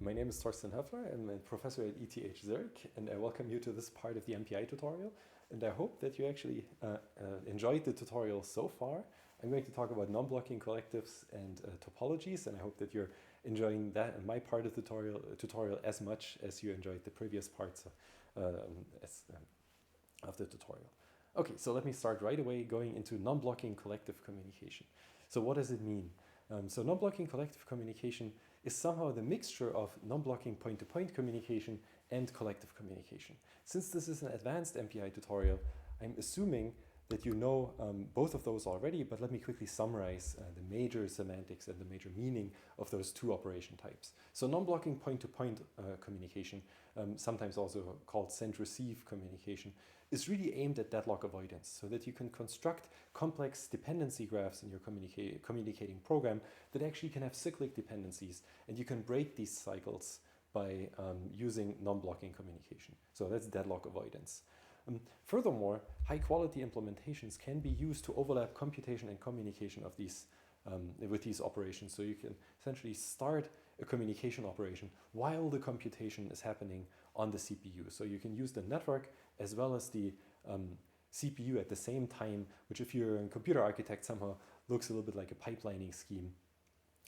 My name is Torsten Hoefler. I'm a professor at ETH Zurich, and I welcome you to this part of the MPI tutorial. And I hope that you actually enjoyed the tutorial so far. I'm going to talk about non-blocking collectives and topologies, and I hope that you're enjoying that and my part of the tutorial as much as you enjoyed the previous parts of the tutorial. Okay, so let me start right away going into non-blocking collective communication. So what does it mean? So non-blocking collective communication is somehow the mixture of non-blocking point-to-point communication and collective communication. Since this is an advanced MPI tutorial, I'm assuming that you know both of those already, but let me quickly summarize the major semantics and the major meaning of those two operation types. So non-blocking point-to-point communication, sometimes also called send-receive communication, is really aimed at deadlock avoidance, so that you can construct complex dependency graphs in your communicating program that actually can have cyclic dependencies, and you can break these cycles by using non-blocking communication. So that's deadlock avoidance. Furthermore, high-quality implementations can be used to overlap computation and communication of these with these operations. So you can essentially start a communication operation while the computation is happening on the CPU. So you can use the network as well as the CPU at the same time, which if you're a computer architect somehow looks a little bit like a pipelining scheme.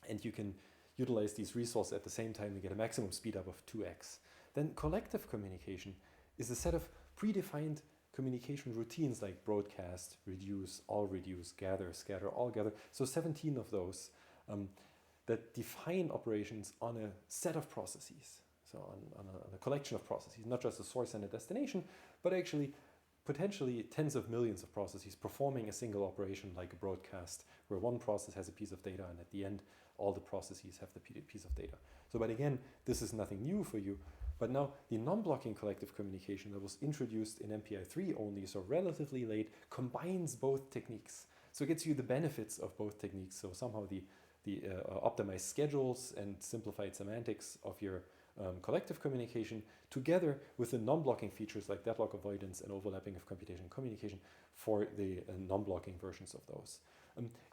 And you can utilize these resources at the same time to get a maximum speed up of 2x. Then collective communication is a set of predefined communication routines like broadcast, reduce, all reduce, gather, scatter, all gather. So 17 of those that define operations on a set of processes. So on a collection of processes, not just a source and a destination, but actually potentially tens of millions of processes performing a single operation like a broadcast, where one process has a piece of data and at the end all the processes have the piece of data. So but again, this is nothing new for you. But now the non-blocking collective communication that was introduced in MPI 3 only, so relatively late, combines both techniques. So it gets you the benefits of both techniques. So somehow the optimized schedules and simplified semantics of your collective communication together with the non-blocking features like deadlock avoidance and overlapping of computation and communication for the non-blocking versions of those.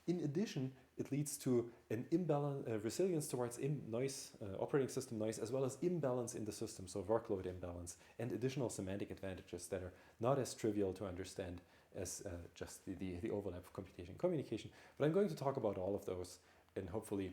In addition, it leads to an resilience towards noise, operating system noise, as well as imbalance in the system, so workload imbalance, and additional semantic advantages that are not as trivial to understand as just the overlap of computation and communication. But I'm going to talk about all of those and hopefully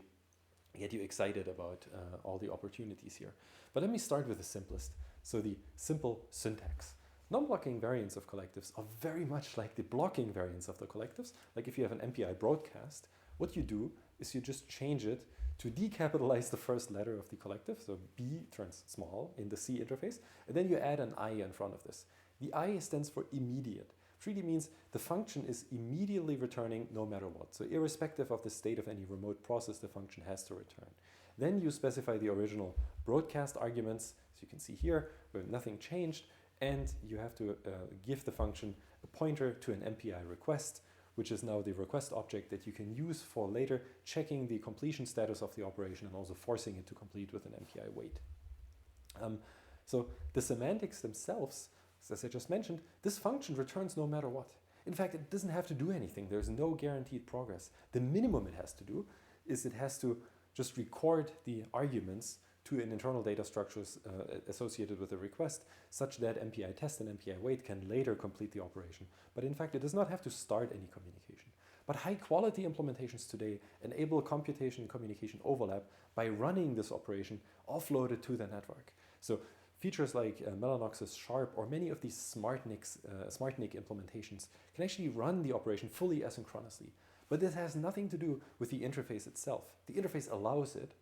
get you excited about all the opportunities here. But let me start with the simplest, so the simple syntax. Non-blocking variants of collectives are very much like the blocking variants of the collectives. Like if you have an MPI broadcast, what you do is you just change it to decapitalize the first letter of the collective, so B turns small in the C interface, and then you add an I in front of this. The I stands for immediate. Which really means the function is immediately returning no matter what. So irrespective of the state of any remote process, the function has to return. Then you specify the original broadcast arguments, as you can see here, where nothing changed, and you have to give the function a pointer to an MPI request, which is now the request object that you can use for later checking the completion status of the operation and also forcing it to complete with an MPI wait. So the semantics themselves, as I just mentioned, this function returns no matter what. In fact, it doesn't have to do anything. There's no guaranteed progress. The minimum it has to do is it has to just record the arguments to an internal data structures associated with the request, such that MPI test and MPI wait can later complete the operation. But in fact, it does not have to start any communication. But high-quality implementations today enable computation and communication overlap by running this operation offloaded to the network. So features like Mellanox's Sharp or many of these SmartNIC implementations can actually run the operation fully asynchronously. But this has nothing to do with the interface itself. The interface allows it,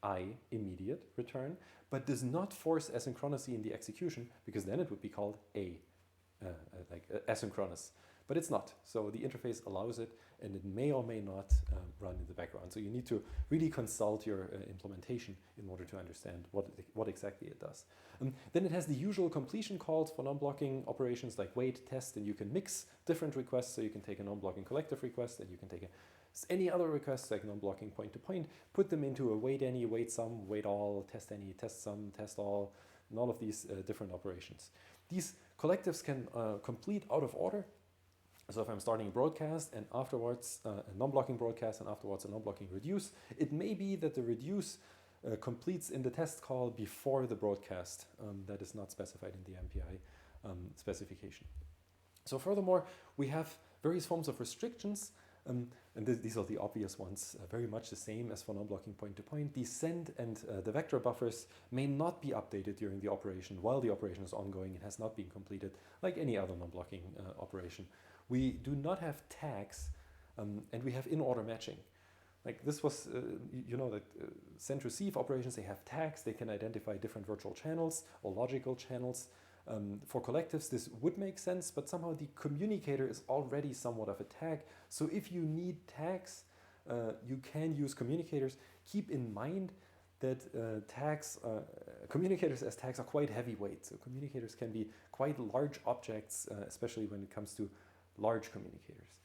I, immediate return, but does not force asynchronously in the execution, because then it would be called asynchronous. But it's not. So the interface allows it, and it may or may not run in the background. So you need to really consult your implementation in order to understand what exactly it does. Then it has the usual completion calls for non-blocking operations like wait, test, and you can mix different requests. So you can take a non-blocking collective request, and you can take any other requests like non-blocking point-to-point, put them into a wait any, wait some, wait all, test any, test some, test all, and all of these different operations. These collectives can complete out of order. So if I'm starting a broadcast and afterwards a non-blocking broadcast and afterwards a non-blocking reduce, it may be that the reduce completes in the test call before the broadcast. That is not specified in the MPI specification. So furthermore, we have various forms of restrictions, and these are the obvious ones, very much the same as for non-blocking point-to-point. The send and the vector buffers may not be updated during the operation while the operation is ongoing and has not been completed, like any other non-blocking operation. We do not have tags, and we have in-order matching. Like this was, you know that send-receive operations, they have tags, they can identify different virtual channels or logical channels. For collectives, this would make sense, but somehow the communicator is already somewhat of a tag. So if you need tags, you can use communicators. Keep in mind that communicators as tags are quite heavyweight. So communicators can be quite large objects, especially when it comes to large communicators.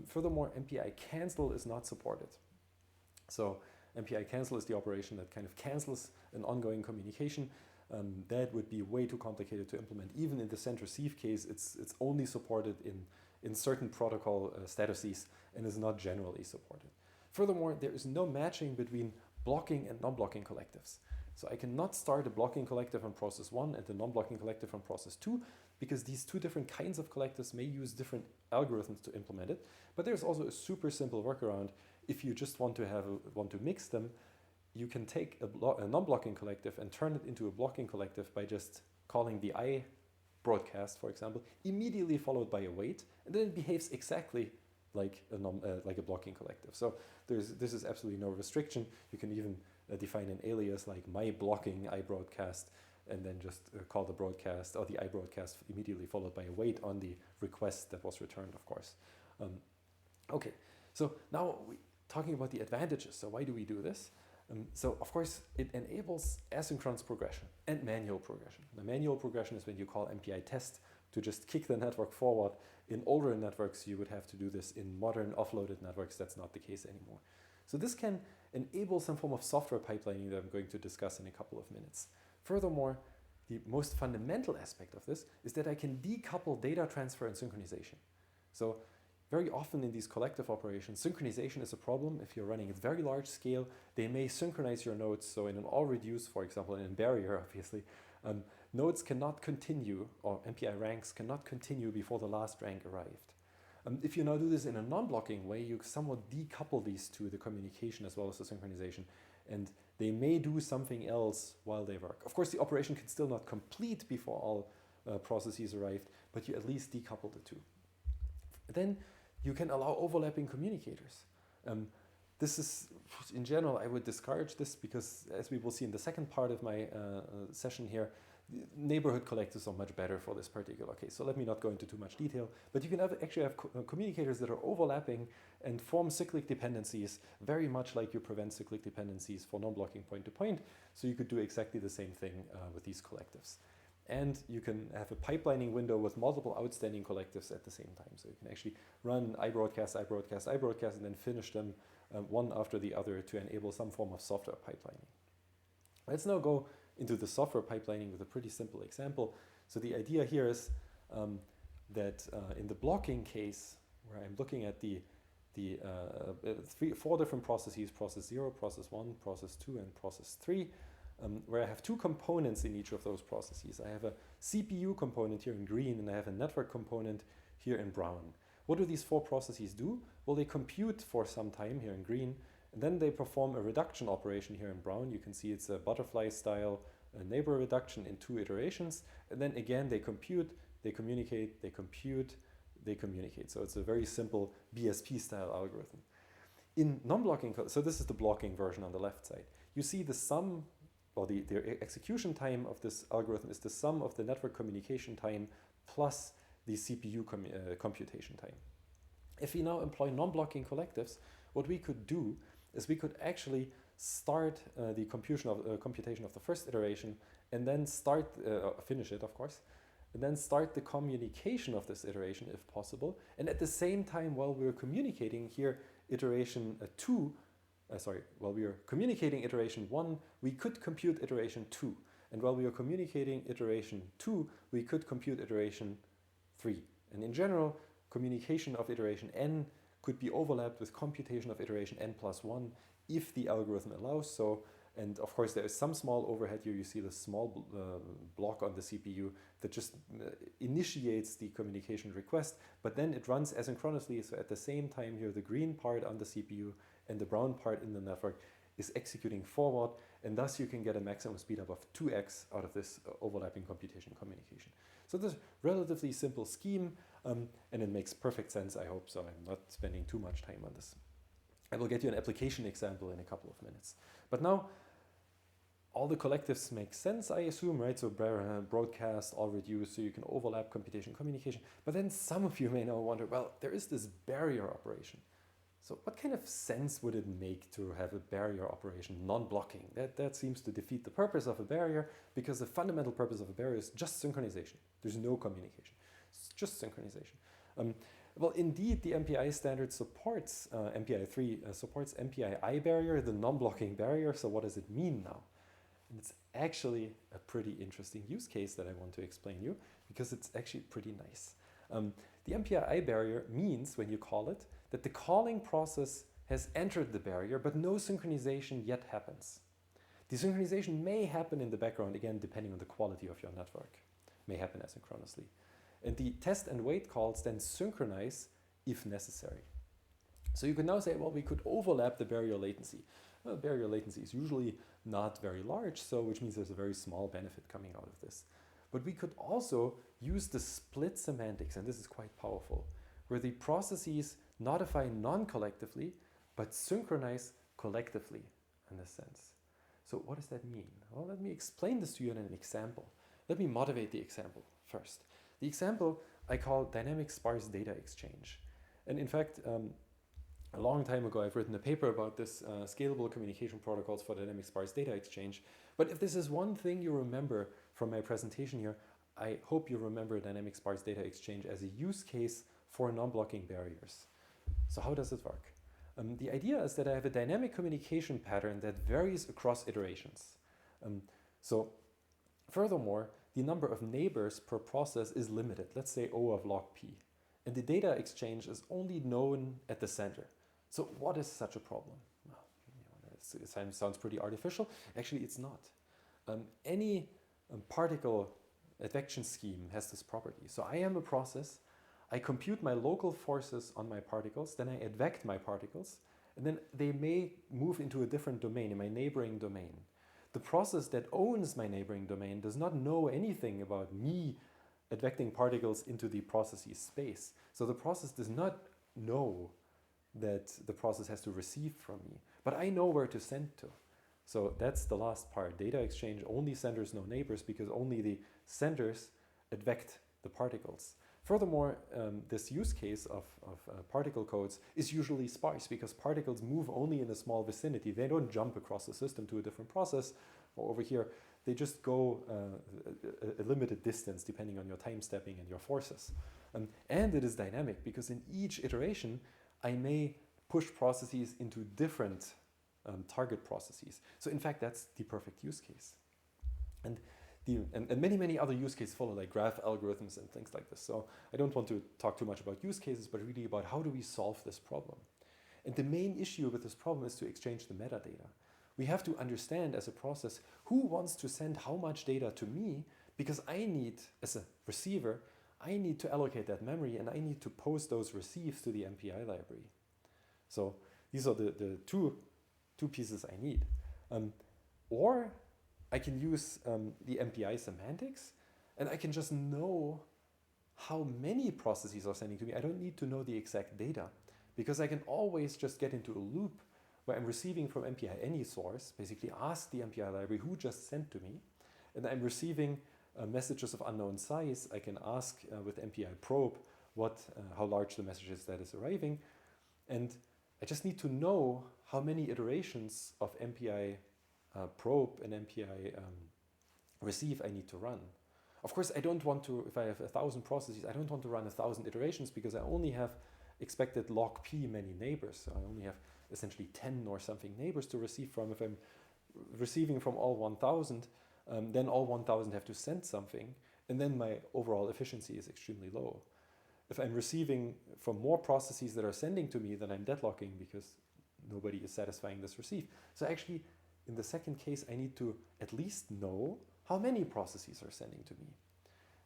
Furthermore, MPI cancel is not supported. So MPI cancel is the operation that kind of cancels an ongoing communication. That would be way too complicated to implement. Even in the send-receive case, it's only supported in certain protocol statuses and is not generally supported. Furthermore, there is no matching between blocking and non-blocking collectives. So I cannot start a blocking collective on process 1 and a non-blocking collective on process 2, because these two different kinds of collectives may use different algorithms to implement it. But there's also a super simple workaround. If you just want to mix them, you can take a non-blocking collective and turn it into a blocking collective by just calling the I broadcast, for example, immediately followed by a wait, and then it behaves exactly like a blocking collective. So this is absolutely no restriction. You can even define an alias like my blocking I broadcast, and then just call the broadcast or the I broadcast immediately followed by a wait on the request that was returned, of course. Okay, so now we're talking about the advantages. So why do we do this? So of course it enables asynchronous progression and manual progression. The manual progression is when you call MPI test to just kick the network forward. In older networks you would have to do this. In modern offloaded networks that's not the case anymore. So this can enable some form of software pipelining that I'm going to discuss in a couple of minutes. Furthermore, the most fundamental aspect of this is that I can decouple data transfer and synchronization. So very often in these collective operations, synchronization is a problem. If you're running at very large scale, they may synchronize your nodes. So in an all-reduce, for example, in Barrier, obviously, nodes cannot continue, or MPI ranks cannot continue before the last rank arrived. If you now do this in a non-blocking way, you somewhat decouple these two, the communication as well as the synchronization, and they may do something else while they work. Of course, the operation can still not complete before all processes arrived, but you at least decouple the two. Then you can allow overlapping communicators. This is, in general, I would discourage this because, as we will see in the second part of my session here, neighborhood collectives are much better for this particular case. So let me not go into too much detail, but you can actually have communicators that are overlapping and form cyclic dependencies, very much like you prevent cyclic dependencies for non-blocking point-to-point. So you could do exactly the same thing with these collectives. And you can have a pipelining window with multiple outstanding collectives at the same time. So you can actually run I broadcast, and then finish them one after the other to enable some form of software pipelining. Let's now go into the software pipelining with a pretty simple example. So the idea here is that in the blocking case, where I'm looking at the 4 different processes, process 0, process 1, process 2, and process 3, where I have 2 components in each of those processes. I have a CPU component here in green, and I have a network component here in brown. What do these 4 processes do? Well, they compute for some time here in green, and then they perform a reduction operation here in brown. You can see it's a butterfly style neighbor reduction in 2 iterations, and then again they compute, they communicate, they compute, they communicate. So it's a very simple BSP style algorithm. In non-blocking, so this is the blocking version on the left side. You see the sum, or the execution time of this algorithm is the sum of the network communication time plus the CPU computation time. If we now employ non-blocking collectives, what we could do is we could actually start the computation of the first iteration, and then finish it, of course, and then start the communication of this iteration if possible. And at the same time, while we're communicating here iteration 2, while we are communicating iteration 1, we could compute iteration 2. And while we are communicating iteration 2, we could compute iteration 3. And in general, communication of iteration n could be overlapped with computation of iteration n plus 1 if the algorithm allows so. And of course, there is some small overhead here. You see the small block on the CPU that just initiates the communication request, but then it runs asynchronously. So at the same time here, the green part on the CPU and the brown part in the network is executing forward, and thus you can get a maximum speed up of 2x out of this overlapping computation communication. So this is a relatively simple scheme, and it makes perfect sense, I hope. So I'm not spending too much time on this. I will get you an application example in a couple of minutes. But now, all the collectives make sense, I assume, right? So broadcast, all reduced, so you can overlap computation communication. But then some of you may now wonder, well, there is this barrier operation. So what kind of sense would it make to have a barrier operation, non-blocking? That seems to defeat the purpose of a barrier, because the fundamental purpose of a barrier is just synchronization. There's no communication. It's just synchronization. Well, indeed, the MPI standard supports, MPI 3 supports MPI barrier, the non-blocking barrier. So what does it mean now? And it's actually a pretty interesting use case that I want to explain you, because it's actually pretty nice. The MPI barrier means, when you call it, that the calling process has entered the barrier, but no synchronization yet happens. The synchronization may happen in the background, again, depending on the quality of your network. May happen asynchronously. And the test and wait calls then synchronize if necessary. So you can now say, well, we could overlap the barrier latency. Well, barrier latency is usually not very large, so which means there's a very small benefit coming out of this. But we could also use the split semantics, and this is quite powerful, where the processes notify non-collectively, but synchronize collectively in a sense. So what does that mean? Well, let me explain this to you in an example. Let me motivate the example first. The example I call dynamic sparse data exchange. And in fact, a long time ago, I've written a paper about this scalable communication protocols for dynamic sparse data exchange. But if this is one thing you remember from my presentation here, I hope you remember dynamic sparse data exchange as a use case for non-blocking barriers. So how does it work? The idea is that I have a dynamic communication pattern that varies across iterations. So furthermore, the number of neighbors per process is limited, let's say O of log P. And the data exchange is only known at the center. So what is such a problem? Well, it sounds pretty artificial. Actually, it's not. Any particle advection scheme has this property. So I am a process. I compute my local forces on my particles, then I advect my particles, and then they may move into a different domain, in my neighboring domain. The process that owns my neighboring domain does not know anything about me advecting particles into the process's space. So the process does not know that the process has to receive from me, but I know where to send to. So that's the last part. Data exchange only senders, no neighbors, because only the senders advect the particles. Furthermore, this use case of particle codes is usually sparse, because particles move only in a small vicinity. They don't jump across the system to a different process, or over here, they just go a limited distance depending on your time stepping and your forces. And it is dynamic, because in each iteration, I may push processes into different target processes. So in fact, that's the perfect use case. And many other use cases follow, like graph algorithms and things like this. So I don't want to talk too much about use cases, but really about how do we solve this problem. And the main issue with this problem is to exchange the metadata. We have to understand as a process who wants to send how much data to me, because I need, as a receiver, I need to allocate that memory, and I need to post those receives to the MPI library. So these are the two pieces I need. Or I can use the MPI semantics, and I can just know how many processes are sending to me. I don't need to know the exact data, because I can always just get into a loop where I'm receiving from MPI any source, basically ask the MPI library who just sent to me, and I'm receiving messages of unknown size. I can ask with MPI probe how large the message is that is arriving, and I just need to know how many iterations of MPI probe and MPI receive I need to run. Of course, I don't want to, if I have 1,000 processes, I don't want to run 1,000 iterations, because I only have expected log P many neighbors. So I only have essentially 10 or something neighbors to receive from. If I'm receiving from all 1,000, then all 1,000 have to send something, and then my overall efficiency is extremely low. If I'm receiving from more processes that are sending to me, then I'm deadlocking, because nobody is satisfying this receive. So actually, in the second case, I need to at least know how many processes are sending to me.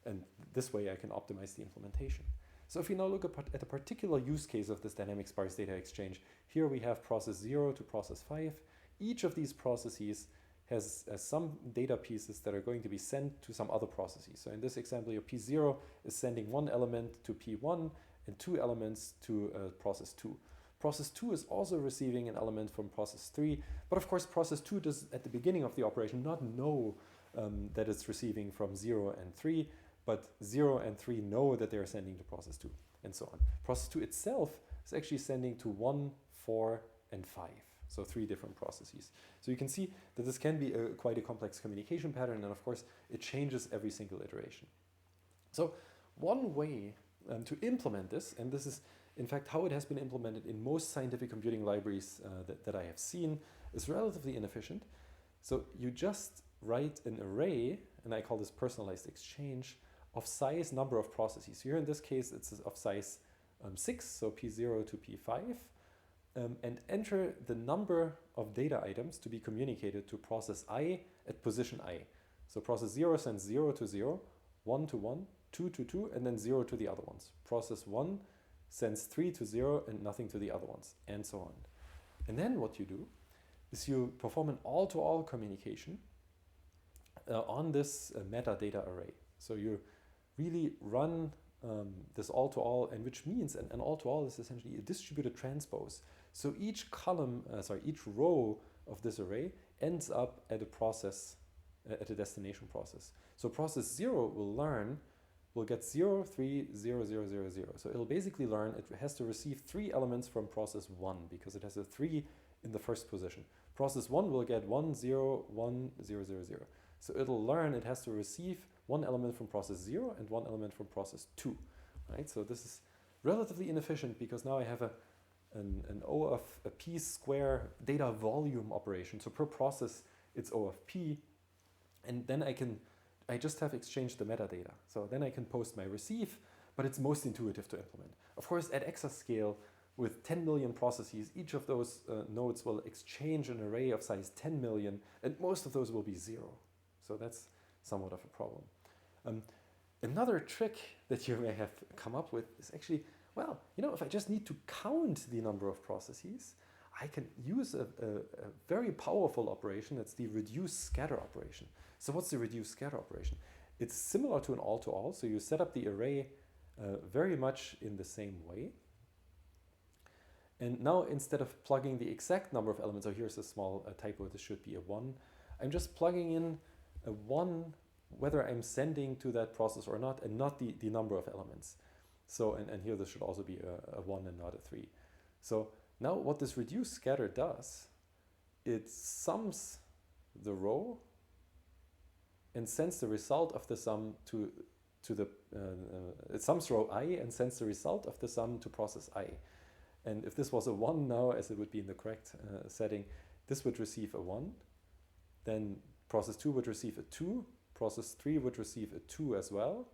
And this way I can optimize the implementation. So if we now look at a particular use case of this dynamic sparse data exchange, here we have process 0 to process 5. Each of these processes has some data pieces that are going to be sent to some other processes. So in this example, your P0 is sending one element to P1 and two elements to process 2. Process 2 is also receiving an element from process 3, but of course process 2 does at the beginning of the operation not know that it's receiving from 0 and 3, but 0 and 3 know that they're sending to process 2, and so on. Process 2 itself is actually sending to 1, 4, and 5. So 3 different processes. So you can see that this can be quite a complex communication pattern, and of course it changes every single iteration. So one way to implement this, and this is in fact how it has been implemented in most scientific computing libraries that I have seen, is relatively inefficient. So you just write an array, and I call this personalized exchange, of size number of processes. Here in this case it's of size 6, so P0 to P5. And enter the number of data items to be communicated to process I at position I. So process 0 sends 0 to 0, 1 to 1, 2 to 2, and then 0 to the other ones. Process 1 sends 3 to 0 and nothing to the other ones, and so on. And then what you do is you perform an all-to-all communication on this metadata array. So you really run this all-to-all, and which means an all-to-all is essentially a distributed transpose. So each column, each row of this array ends up at a process, at a destination process. So process 0 will get 0, 3, 0, 0, 0, 0. So it'll basically learn it has to receive 3 elements from process 1 because it has a 3 in the first position. Process 1 will get 1, 0, 1, 0, 0, 0. So it'll learn it has to receive 1 element from process 0 and 1 element from process 2. Right? So this is relatively inefficient because now I have an O of a P square data volume operation. So per process it's O of P, and then I just have exchanged the metadata. So then I can post my receive, but it's most intuitive to implement. Of course, at exascale with 10 million processes, each of those nodes will exchange an array of size 10 million, and most of those will be 0. So that's somewhat of a problem. Another trick that you may have come up with is actually, well, if I just need to count the number of processes, I can use a very powerful operation. That's the reduce scatter operation. So what's the reduce scatter operation? It's similar to an all-to-all. So you set up the array very much in the same way. And now instead of plugging the exact number of elements, so here's a small typo, this should be a 1. I'm just plugging in a 1 whether I'm sending to that process or not, and not the number of elements. So, and here this should also be a 1 and not a 3. So now what this reduce scatter does, it sums the row and sends the result of the sum to the, it sums row I and sends the result of the sum to process I. And if this was a 1 now, as it would be in the correct setting, this would receive a 1. Then process 2 would receive a 2. Process 3 would receive a 2 as well,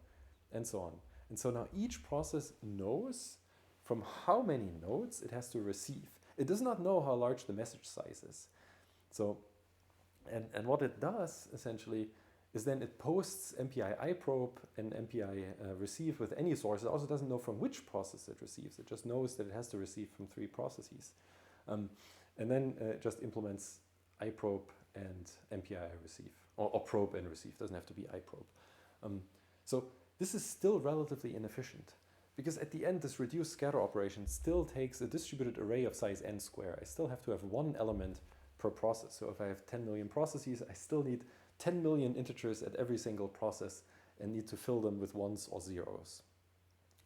and so on. And so now each process knows from how many nodes it has to receive. It does not know how large the message size is. So, and what it does essentially is then it posts MPI iProbe and MPI receive with any source. It also doesn't know from which process it receives. It just knows that it has to receive from 3 processes. And then it just implements iProbe and MPI receive, or probe and receive. It doesn't have to be iProbe. So this is still relatively inefficient because at the end this reduce scatter operation still takes a distributed array of size n square. I still have to have 1 element per process. So if I have 10 million processes, I still need 10 million integers at every single process and need to fill them with 1s or 0s.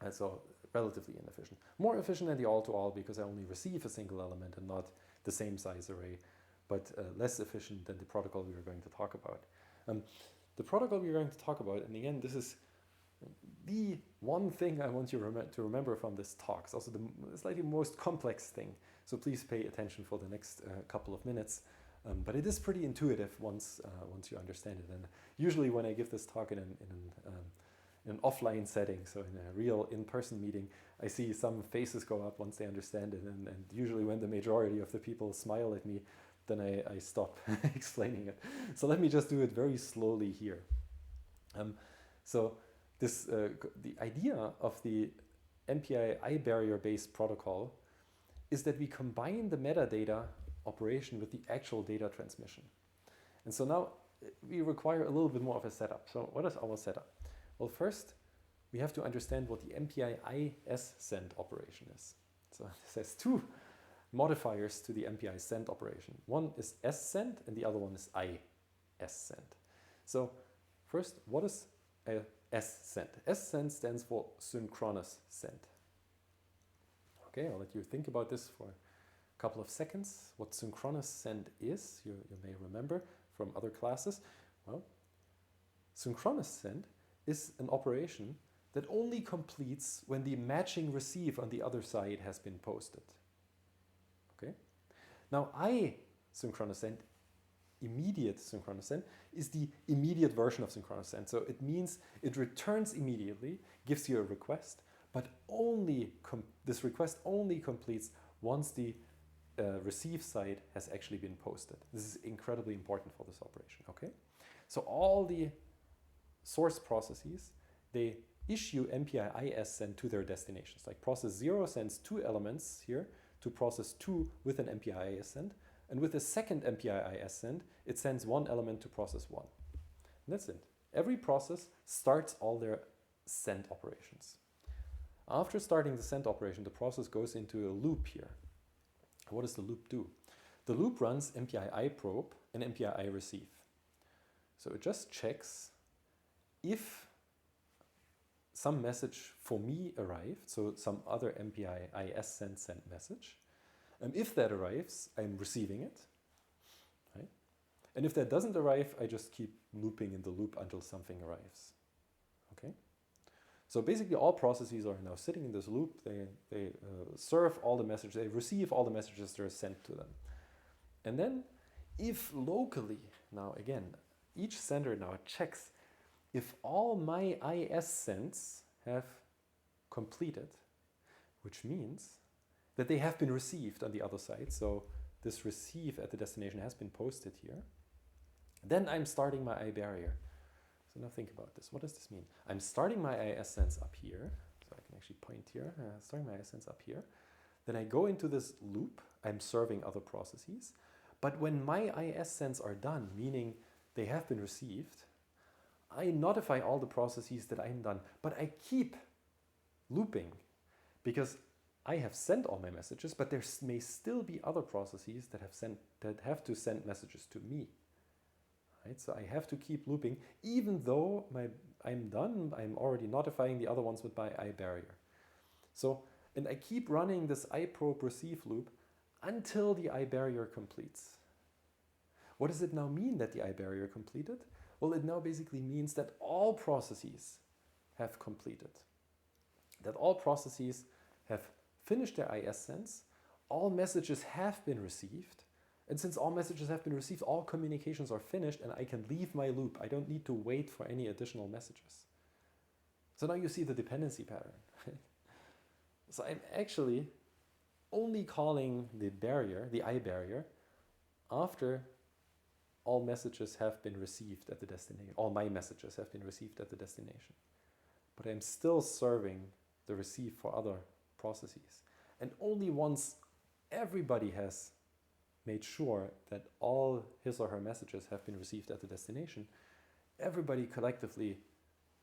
And so relatively inefficient. More efficient than the all-to-all because I only receive a single element and not the same size array, but less efficient than the protocol we are going to talk about. The protocol we are going to talk about, and again, this is the one thing I want you to remember from this talk. It's also the slightly most complex thing. So please pay attention for the next couple of minutes. But it is pretty intuitive once you understand it. And usually when I give this talk in an offline setting, so in a real in-person meeting, I see some faces go up once they understand it. And usually when the majority of the people smile at me, then I stop explaining it. So let me just do it very slowly here. So the idea of the MPI barrier-based protocol is that we combine the metadata operation with the actual data transmission. And so now we require a little bit more of a setup. So what is our setup? Well, first, we have to understand what the MPI send operation is. So this has two modifiers to the MPI send operation. One is send and the other one is send. So first, what is a send? Send stands for synchronous send. Okay, I'll let you think about this for a couple of seconds. What synchronous send is, you may remember from other classes. Well, synchronous send is an operation that only completes when the matching receive on the other side has been posted. Okay? Now, synchronous send, immediate synchronous send, is the immediate version of synchronous send. So it means it returns immediately, gives you a request, but this request only completes once the receive side has actually been posted. This is incredibly important for this operation. Okay? So all the source processes, they issue MPI send to their destinations. Like process 0 sends 2 elements here to process 2 with an MPI send, and with a second MPI send, it sends 1 element to process 1. And that's it. Every process starts all their send operations. After starting the send operation, the process goes into a loop here. What does the loop do? The loop runs MPI probe and MPI receive. So it just checks if some message for me arrived, so some other MPI send message. And if that arrives, I'm receiving it. Right? And if that doesn't arrive, I just keep looping in the loop until something arrives. Okay? So basically all processes are now sitting in this loop. They serve all the messages, they receive all the messages that are sent to them. And then if locally, now again, each sender now checks if all my sends have completed, which means that they have been received on the other side. So this receive at the destination has been posted here. Then I'm starting my barrier. So now think about this. What does this mean? I'm starting my sends up here. So I can actually point here. Starting my sends up here. Then I go into this loop. I'm serving other processes. But when my sends are done, meaning they have been received, I notify all the processes that I'm done. But I keep looping because I have sent all my messages, but there may still be other processes that have to send messages to me. Right? So I have to keep looping, even though I'm done, I'm already notifying the other ones with my barrier. So, and I keep running this probe receive loop until the barrier completes. What does it now mean that the barrier completed? Well, it now basically means that all processes have completed. That all processes have finished their sends, all messages have been received, and since all messages have been received, all communications are finished and I can leave my loop. I don't need to wait for any additional messages. So now you see the dependency pattern. So I'm actually only calling the barrier, the barrier, after all messages have been received at the destination. All my messages have been received at the destination. But I'm still serving the receive for other processes. And only once everybody has made sure that all his or her messages have been received at the destination, everybody collectively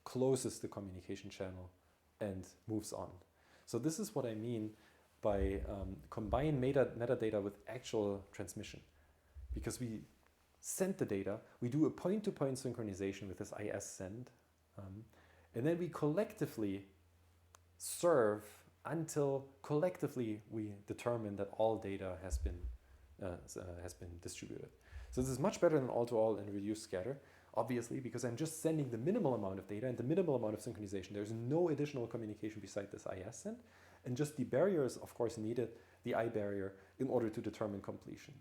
closes the communication channel and moves on. So this is what I mean by combine metadata with actual transmission. Because we send the data, we do a point-to-point synchronization with this send, and then we collectively serve until collectively we determine that all data has been distributed. So this is much better than all-to-all and reduced scatter, obviously, because I'm just sending the minimal amount of data and the minimal amount of synchronization. There's no additional communication beside this send, and just the barriers, of course, needed, the barrier, in order to determine completion.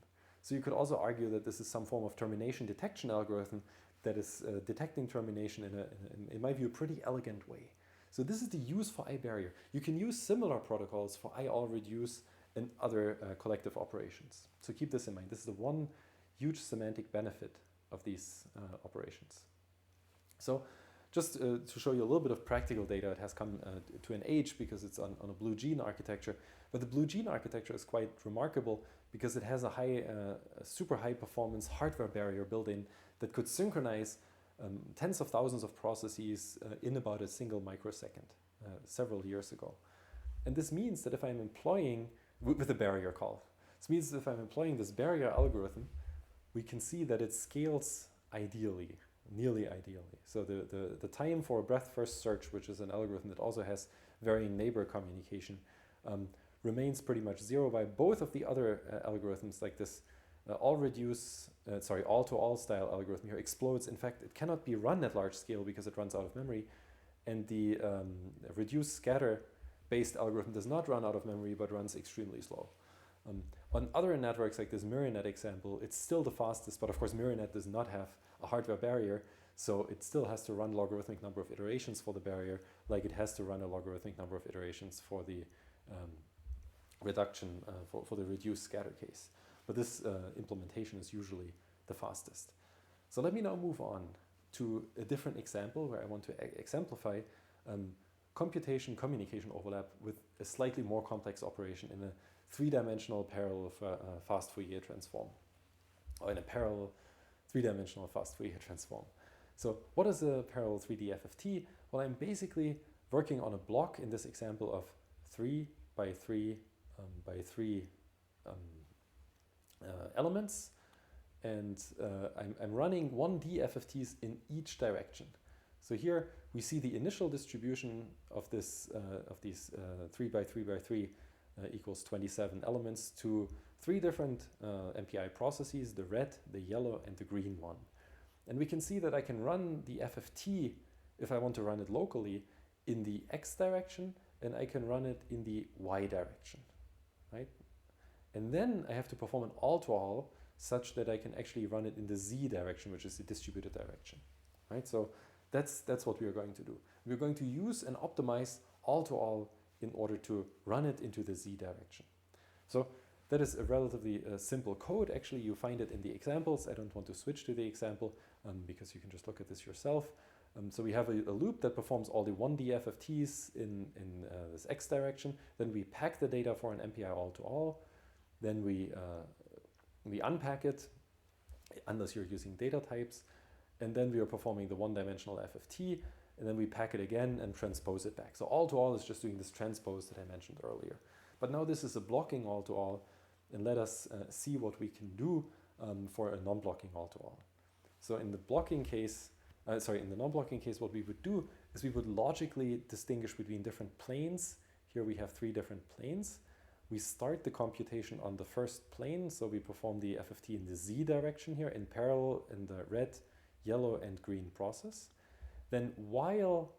So you could also argue that this is some form of termination detection algorithm that is detecting termination in my view, a pretty elegant way. So this is the use for barrier. You can use similar protocols for all reduce and other collective operations. So keep this in mind. This is the one huge semantic benefit of these operations. So just to show you a little bit of practical data, it has come to an age because it's on a blue gene architecture. But the blue gene architecture is quite remarkable because it has a super high performance hardware barrier built in that could synchronize tens of thousands of processes in about a single microsecond several years ago. And this means that if I'm employing, with a barrier call, this means that if I'm employing this barrier algorithm, we can see that it scales ideally, nearly ideally. So the time for a breadth first search, which is an algorithm that also has varying neighbor communication, remains pretty much zero by both of the other algorithms like this all-to-all style algorithm here explodes. In fact, it cannot be run at large scale because it runs out of memory. And the reduce scatter based algorithm does not run out of memory but runs extremely slow. On other networks like this MirrorNet example, it's still the fastest, but of course MirrorNet does not have a hardware barrier, so it still has to run logarithmic number of iterations for the barrier, like it has to run a logarithmic number of iterations for the reduction, for the reduced scatter case. But this implementation is usually the fastest. So let me now move on to a different example where I want to exemplify computation-communication overlap with a slightly more complex operation in a three-dimensional parallel fast Fourier transform, or in a parallel three-dimensional fast Fourier transform. So what is a parallel 3D FFT? Well, I'm basically working on a block in this example of 3 by 3 by 3 elements, and I'm running 1D FFTs in each direction. So here we see the initial distribution of this of these 3 by 3 by 3 equals 27 elements to 3 different MPI processes: the red, the yellow, and the green one. And we can see that I can run the FFT if I want to run it locally in the X direction, and I can run it in the Y direction, right? And then I have to perform an all-to-all such that I can actually run it in the Z direction, which is the distributed direction, right? So that's what we are going to do. We're going to use and optimize all-to-all in order to run it into the Z direction. So that is a relatively simple code. Actually, you find it in the examples. I don't want to switch to the example because you can just look at this yourself. So we have a loop that performs all the 1D FFTs in this X direction. Then we pack the data for an MPI all-to-all. Then we unpack it, unless you're using data types. And then we are performing the one-dimensional FFT. And then we pack it again and transpose it back. So all-to-all is just doing this transpose that I mentioned earlier. But now this is a blocking all-to-all. And let us see what we can do for a non-blocking all-to-all. So in the blocking case, in the non-blocking case, what we would do is we would logically distinguish between different planes. Here we have 3 different planes. We start the computation on the first plane, so we perform the FFT in the Z direction here in parallel in the red, yellow, and green process. Then while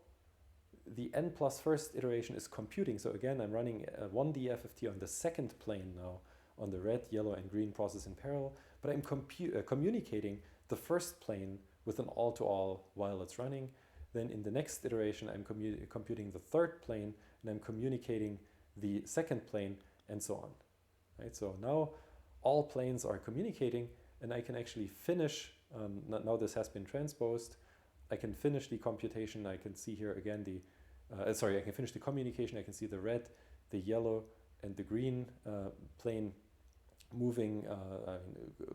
the n plus first iteration is computing, so again I'm running a 1D FFT on the second plane now on the red, yellow, and green process in parallel, but I'm communicating the first plane with an all-to-all while it's running. Then in the next iteration I'm computing the third plane, and I'm communicating the second plane, and so on. Right? So now all planes are communicating, and I can actually finish, now this has been transposed, I can finish the computation. I can see here again I can finish the communication. I can see the red, the yellow, and the green plane moving,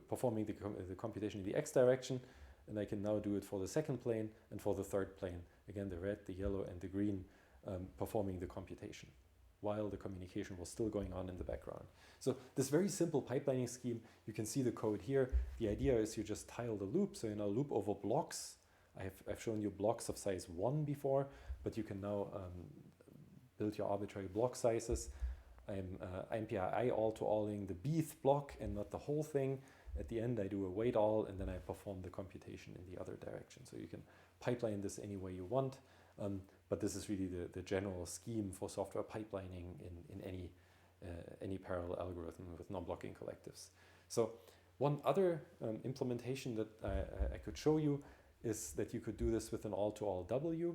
performing the computation in the X direction, and I can now do it for the second plane and for the third plane. Again, the red, the yellow, and the green performing the computation while the communication was still going on in the background. So this very simple pipelining scheme, you can see the code here. The idea is you just tile the loop, so you now loop over blocks. I've shown you blocks of size 1 before, but you can now build your arbitrary block sizes. I'm MPI all-to-alling the bth block and not the whole thing. At the end, I do a wait all, and then I perform the computation in the other direction. So you can pipeline this any way you want, but this is really the general scheme for software pipelining in any parallel algorithm with non-blocking collectives. So one other implementation that I could show you is that you could do this with an all-to-all W.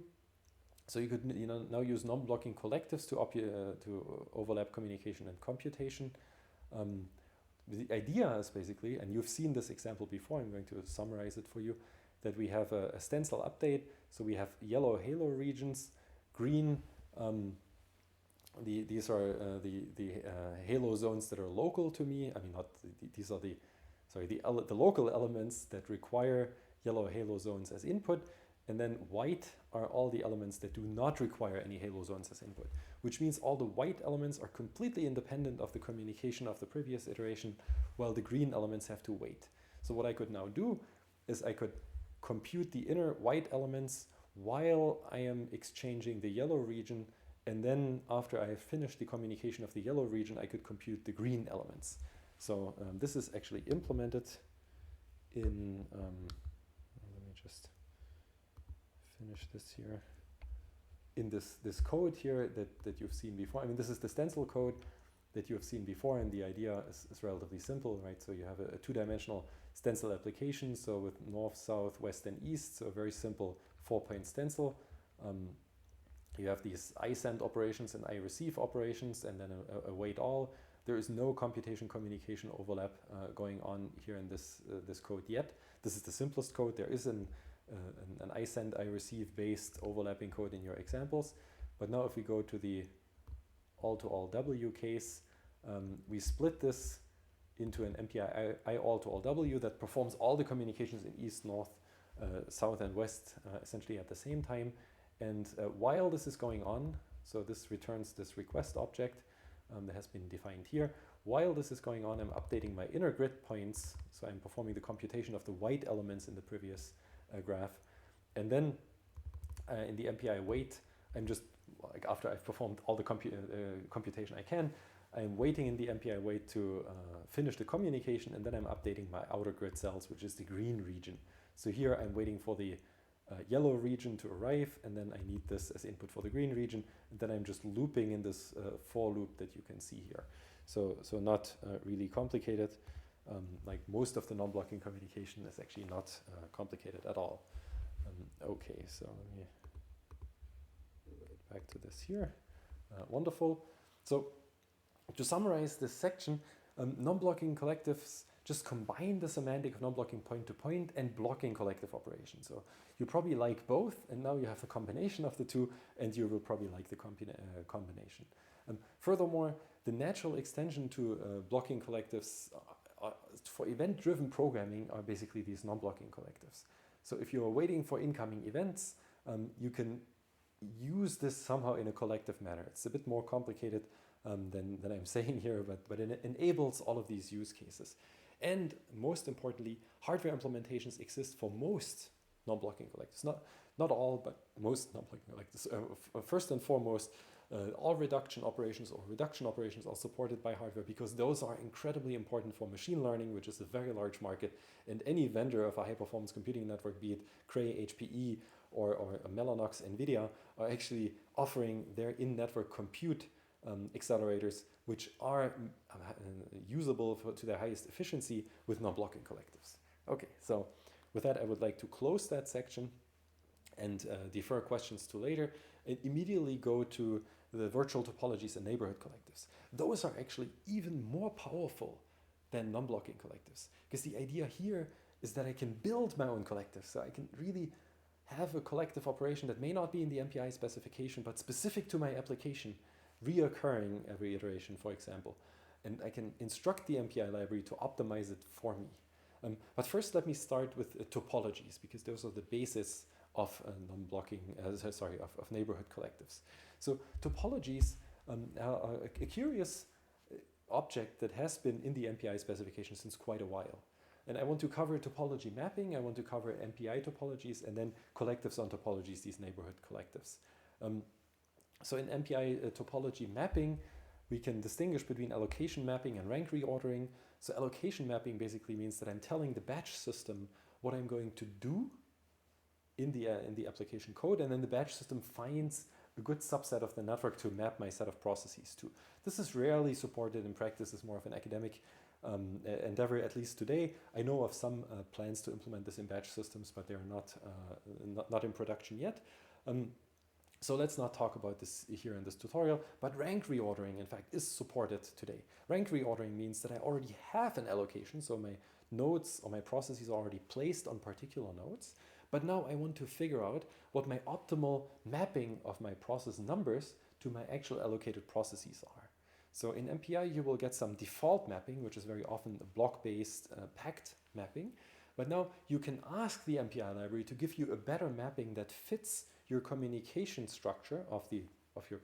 So you could now use non-blocking collectives to overlap communication and computation. The idea is basically, and you've seen this example before, I'm going to summarize it for you, that we have a stencil update. So we have yellow halo regions, green, these are the halo zones that are local to me. I mean, not these are the local elements that require yellow halo zones as input. And then white are all the elements that do not require any halo zones as input, which means all the white elements are completely independent of the communication of the previous iteration, while the green elements have to wait. So what I could now do is I could compute the inner white elements while I am exchanging the yellow region, and then after I have finished the communication of the yellow region, I could compute the green elements. So this is actually implemented in, let me just finish this here, in this code here that you've seen before. I mean, this is the stencil code that you have seen before, and the idea is relatively simple, right? So you have a two-dimensional stencil application, so with north, south, west, and east, so a very simple 4-point stencil. You have these I-send operations and I-receive operations, and then a wait all. There is no computation communication overlap going on here in this code yet. This is the simplest code. There is an I-send, I-receive based overlapping code in your examples. But now if we go to the all-to-all W case, we split this into an MPI I all-to-all W that performs all the communications in east, north, south, and west essentially at the same time. And while this is going on, so this returns this request object that has been defined here. While this is going on, I'm updating my inner grid points. So I'm performing the computation of the white elements in the previous graph. And then in the MPI wait, I'm just, like after I've performed all the computation I can, I'm waiting in the MPI wait to finish the communication, and then I'm updating my outer grid cells, which is the green region. So here I'm waiting for the yellow region to arrive, and then I need this as input for the green region, and then I'm just looping in this for loop that you can see here. So not really complicated. Like most of the non-blocking communication is actually not complicated at all. Okay, so let me get back to this here. Wonderful. So to summarize this section, non-blocking collectives just combine the semantic of non-blocking point-to-point and blocking collective operations. So you probably like both, and now you have a combination of the two, and you will probably like the combination. Furthermore, the natural extension to blocking collectives for event-driven programming are basically these non-blocking collectives. So if you're waiting for incoming events, you can use this somehow in a collective manner. It's a bit more complicated than I'm saying here, but it enables all of these use cases. And most importantly, hardware implementations exist for most non-blocking collectives. Not all, but most non-blocking collectives. First and foremost, all reduction operations or reduction operations are supported by hardware because those are incredibly important for machine learning, which is a very large market. And any vendor of a high-performance computing network, be it Cray, HPE, or Mellanox, NVIDIA, are actually offering their in-network compute accelerators, which are usable to their highest efficiency with non-blocking collectives. Okay, so with that, I would like to close that section and defer questions to later, and immediately go to the virtual topologies and neighborhood collectives. Those are actually even more powerful than non-blocking collectives, because the idea here is that I can build my own collective. So I can really have a collective operation that may not be in the MPI specification, but specific to my application, reoccurring every iteration, for example. And I can instruct the MPI library to optimize it for me. But first, let me start with topologies, because those are the basis of non-blocking, of neighborhood collectives. So topologies are a curious object that has been in the MPI specification since quite a while. And I want to cover topology mapping, I want to cover MPI topologies, and then collectives on topologies, these neighborhood collectives. So in MPI topology mapping, we can distinguish between allocation mapping and rank reordering. So allocation mapping basically means that I'm telling the batch system what I'm going to do in the application code, and then the batch system finds a good subset of the network to map my set of processes to. This is rarely supported in practice. It's more of an academic endeavor, at least today. I know of some plans to implement this in batch systems, but they're not in production yet. So let's not talk about this here in this tutorial, but rank reordering, in fact, is supported today. Rank reordering means that I already have an allocation, so my nodes or my processes are already placed on particular nodes, but now I want to figure out what my optimal mapping of my process numbers to my actual allocated processes are. So in MPI, you will get some default mapping, which is very often a block-based packed mapping, but now you can ask the MPI library to give you a better mapping that fits your communication structure of your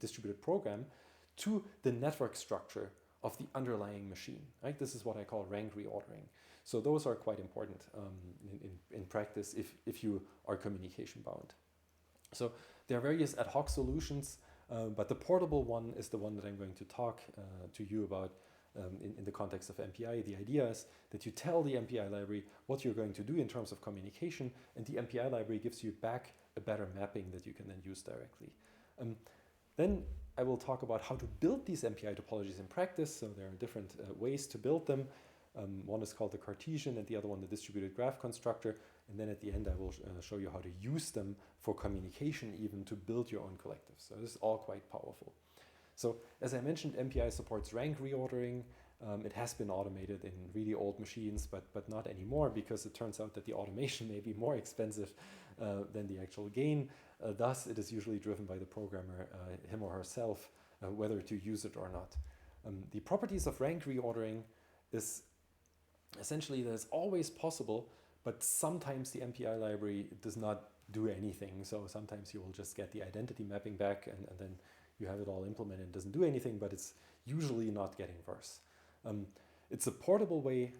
distributed program to the network structure of the underlying machine. Right? This is what I call rank reordering. So those are quite important in practice if you are communication bound. So there are various ad hoc solutions, but the portable one is the one that I'm going to talk to you about in the context of MPI. The idea is that you tell the MPI library what you're going to do in terms of communication, and the MPI library gives you back a better mapping that you can then use directly. Then I will talk about how to build these MPI topologies in practice. So there are different ways to build them. One is called the Cartesian and the other one the distributed graph constructor. And then at the end I will show you how to use them for communication, even to build your own collectives. So this is all quite powerful. So as I mentioned, MPI supports rank reordering. It has been automated in really old machines, but not anymore, because it turns out that the automation may be more expensive than the actual gain. Thus, it is usually driven by the programmer, him or herself, whether to use it or not. The properties of rank reordering is essentially that it's always possible, but sometimes the MPI library does not do anything. So sometimes you will just get the identity mapping back and then you have it all implemented. It doesn't do anything, but it's usually not getting worse. It's a portable way,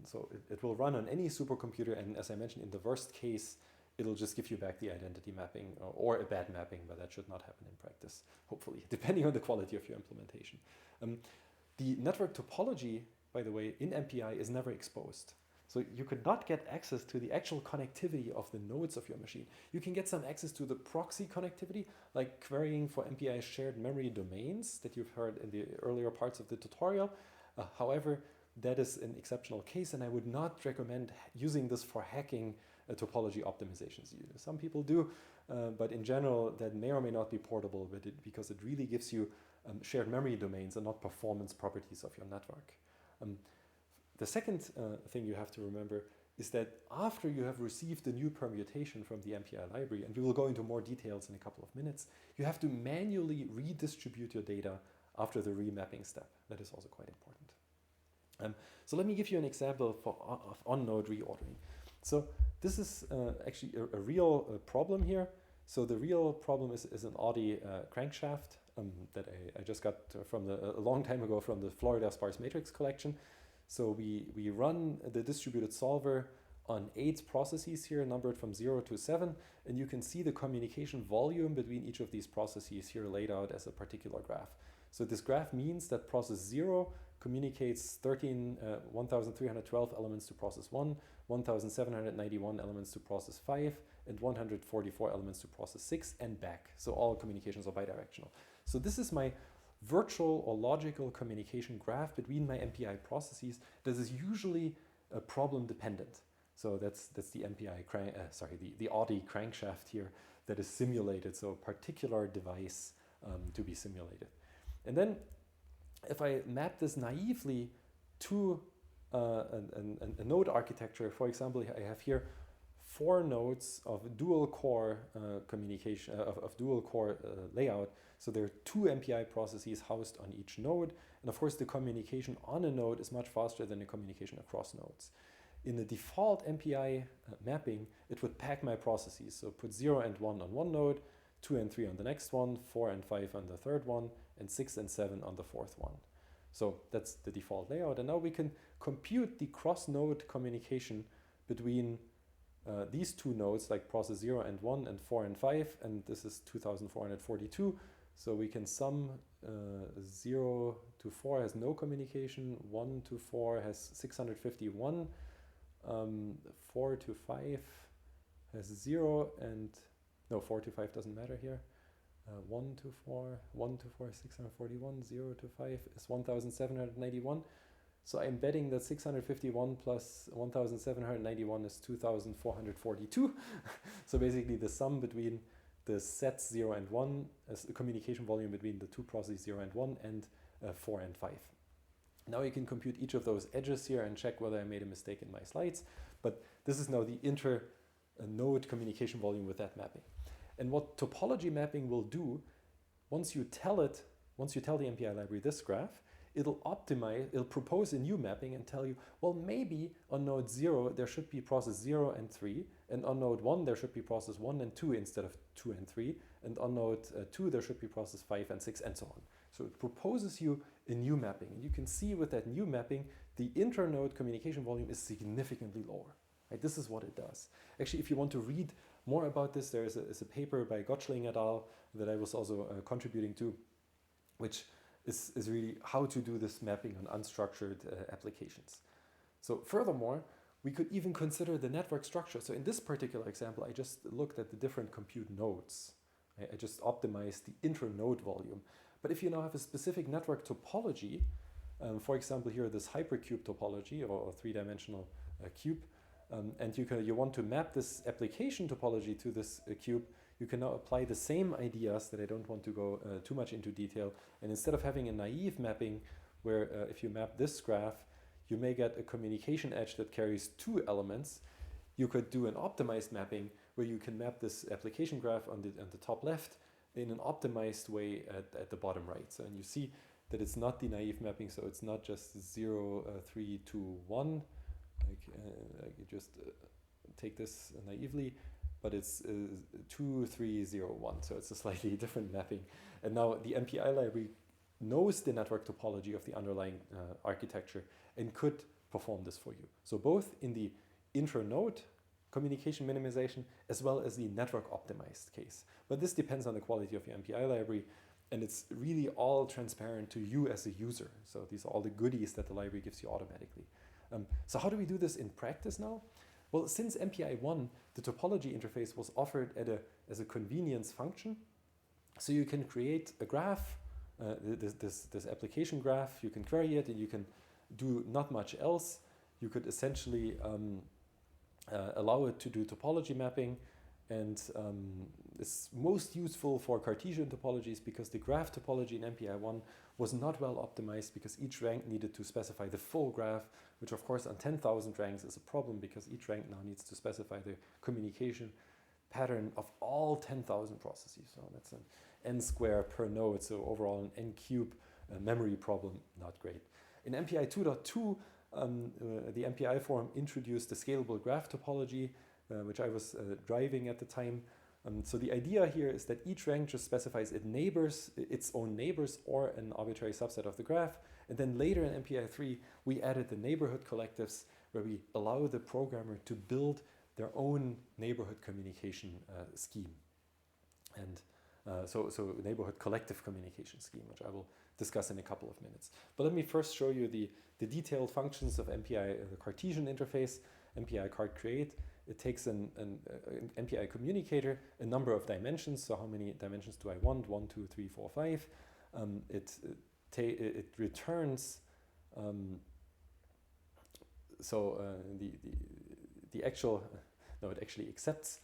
so it will run on any supercomputer, and as I mentioned, in the worst case, it'll just give you back the identity mapping or a bad mapping, but that should not happen in practice, hopefully, depending on the quality of your implementation. The network topology, by the way, in MPI is never exposed. So you could not get access to the actual connectivity of the nodes of your machine. You can get some access to the proxy connectivity, like querying for MPI shared memory domains that you've heard in the earlier parts of the tutorial. However, that is an exceptional case, and I would not recommend using this for hacking topology optimizations. Some people do, but in general, that may or may not be portable because it really gives you shared memory domains and not performance properties of your network. The second thing you have to remember is that after you have received a new permutation from the MPI library, and we will go into more details in a couple of minutes, you have to manually redistribute your data after the remapping step. That is also quite important. So let me give you an example of on-node reordering. So this is actually a real problem here. So the real problem is an Audi crankshaft that I just got from a long time ago from the Florida Sparse matrix collection. So we run the distributed solver on 8 processes here, numbered from 0 to 7, and you can see the communication volume between each of these processes here laid out as a particular graph. So this graph means that process 0 communicates 1,312 elements to process 1, 1,791 elements to process 5, and 144 elements to process 6 and back. So all communications are bidirectional. So this is my virtual or logical communication graph between my MPI processes that is usually problem dependent. So that's the MPI the Audi crankshaft here that is simulated. So a particular device to be simulated. And then if I map this naively to a node architecture, for example, I have here 4 nodes of dual core communication, of dual core layout. So there are 2 MPI processes housed on each node. And of course, the communication on a node is much faster than the communication across nodes. In the default MPI mapping, it would pack my processes. So put 0 and 1 on one node, 2 and 3 on the next one, 4 and 5 on the third one, and 6 and 7 on the fourth one. So that's the default layout. And now we can compute the cross-node communication between these 2 nodes, like process 0 and 1 and 4 and 5, and this is 2,442. So we can sum 0 to 4 has no communication, 1 to 4 has 651, 4 to 5 has 0, and no, 4 to 5 doesn't matter here. 1 to 4 is 641, 0 to 5 is 1,791. So I'm betting that 651 plus 1,791 is 2,442. So basically the sum between the sets 0 and 1 as a communication volume between the two processes 0 and 1 and 4 and 5. Now you can compute each of those edges here and check whether I made a mistake in my slides, but this is now the inter-node communication volume with that mapping. And what topology mapping will do, once you tell the MPI library this graph, it'll propose a new mapping and tell you, well, maybe on node 0 there should be process 0 and 3, and on node 1 there should be process 1 and 2 instead of 2 and 3, and on node 2 there should be process 5 and 6, and so on. So it proposes you a new mapping, and you can see with that new mapping the internode communication volume is significantly lower. Right? This is what it does. Actually, if you want to read more about this, there is a paper by Gottschling et al. That I was also contributing to, which is really how to do this mapping on unstructured applications. So furthermore, we could even consider the network structure. So in this particular example, I just looked at the different compute nodes. I just optimized the internode volume. But if you now have a specific network topology, for example here this hypercube topology or three-dimensional cube, and you want to map this application topology to this cube, you can now apply the same ideas that I don't want to go too much into detail. And instead of having a naive mapping where if you map this graph, you may get a communication edge that carries two elements, you could do an optimized mapping where you can map this application graph on the top left in an optimized way at the bottom right. So, and you see that it's not the naive mapping, so it's not just 0, 3, 2, 1. You just take this naively, but it's 2, 3, 0, 1. So it's a slightly different mapping. And now the MPI library knows the network topology of the underlying architecture and could perform this for you. So both in the intranode communication minimization as well as the network optimized case. But this depends on the quality of your MPI library, and it's really all transparent to you as a user. So these are all the goodies that the library gives you automatically. So how do we do this in practice now? Well, since MPI 1, the topology interface was offered as a convenience function. So you can create a graph, this application graph, you can query it, and you can do not much else. You could essentially allow it to do topology mapping, and it's most useful for Cartesian topologies because the graph topology in MPI 1 was not well optimized because each rank needed to specify the full graph, which of course on 10,000 ranks is a problem because each rank now needs to specify the communication pattern of all 10,000 processes. So that's an n square per node, so overall an n cube memory problem, not great. In MPI 2.2, the MPI forum introduced the scalable graph topology, which I was driving at the time. So the idea here is that each rank just specifies its own neighbors or an arbitrary subset of the graph. And then later in MPI 3, we added the neighborhood collectives where we allow the programmer to build their own neighborhood communication scheme. And so neighborhood collective communication scheme, which I will discuss in a couple of minutes. But let me first show you the detailed functions of MPI, the Cartesian interface, MPI Card Create. It takes an MPI communicator, a number of dimensions. So how many dimensions do I want? 1, 2, 3, 4, 5. It returns. It actually accepts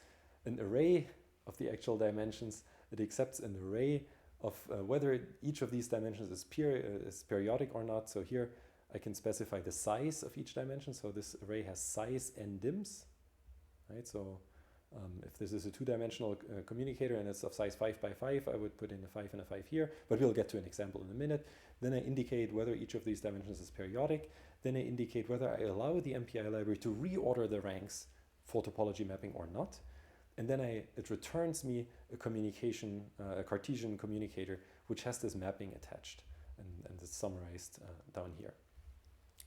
an array of the actual dimensions. It accepts an array of whether each of these dimensions is periodic or not. So here I can specify the size of each dimension. So this array has size n dims. Right? So if this is a two-dimensional communicator and it's of size 5 by 5, I would put in a 5 and a 5 here, but we'll get to an example in a minute. Then I indicate whether each of these dimensions is periodic. Then I indicate whether I allow the MPI library to reorder the ranks for topology mapping or not. And then it returns me a Cartesian communicator, which has this mapping attached, and it's summarized down here.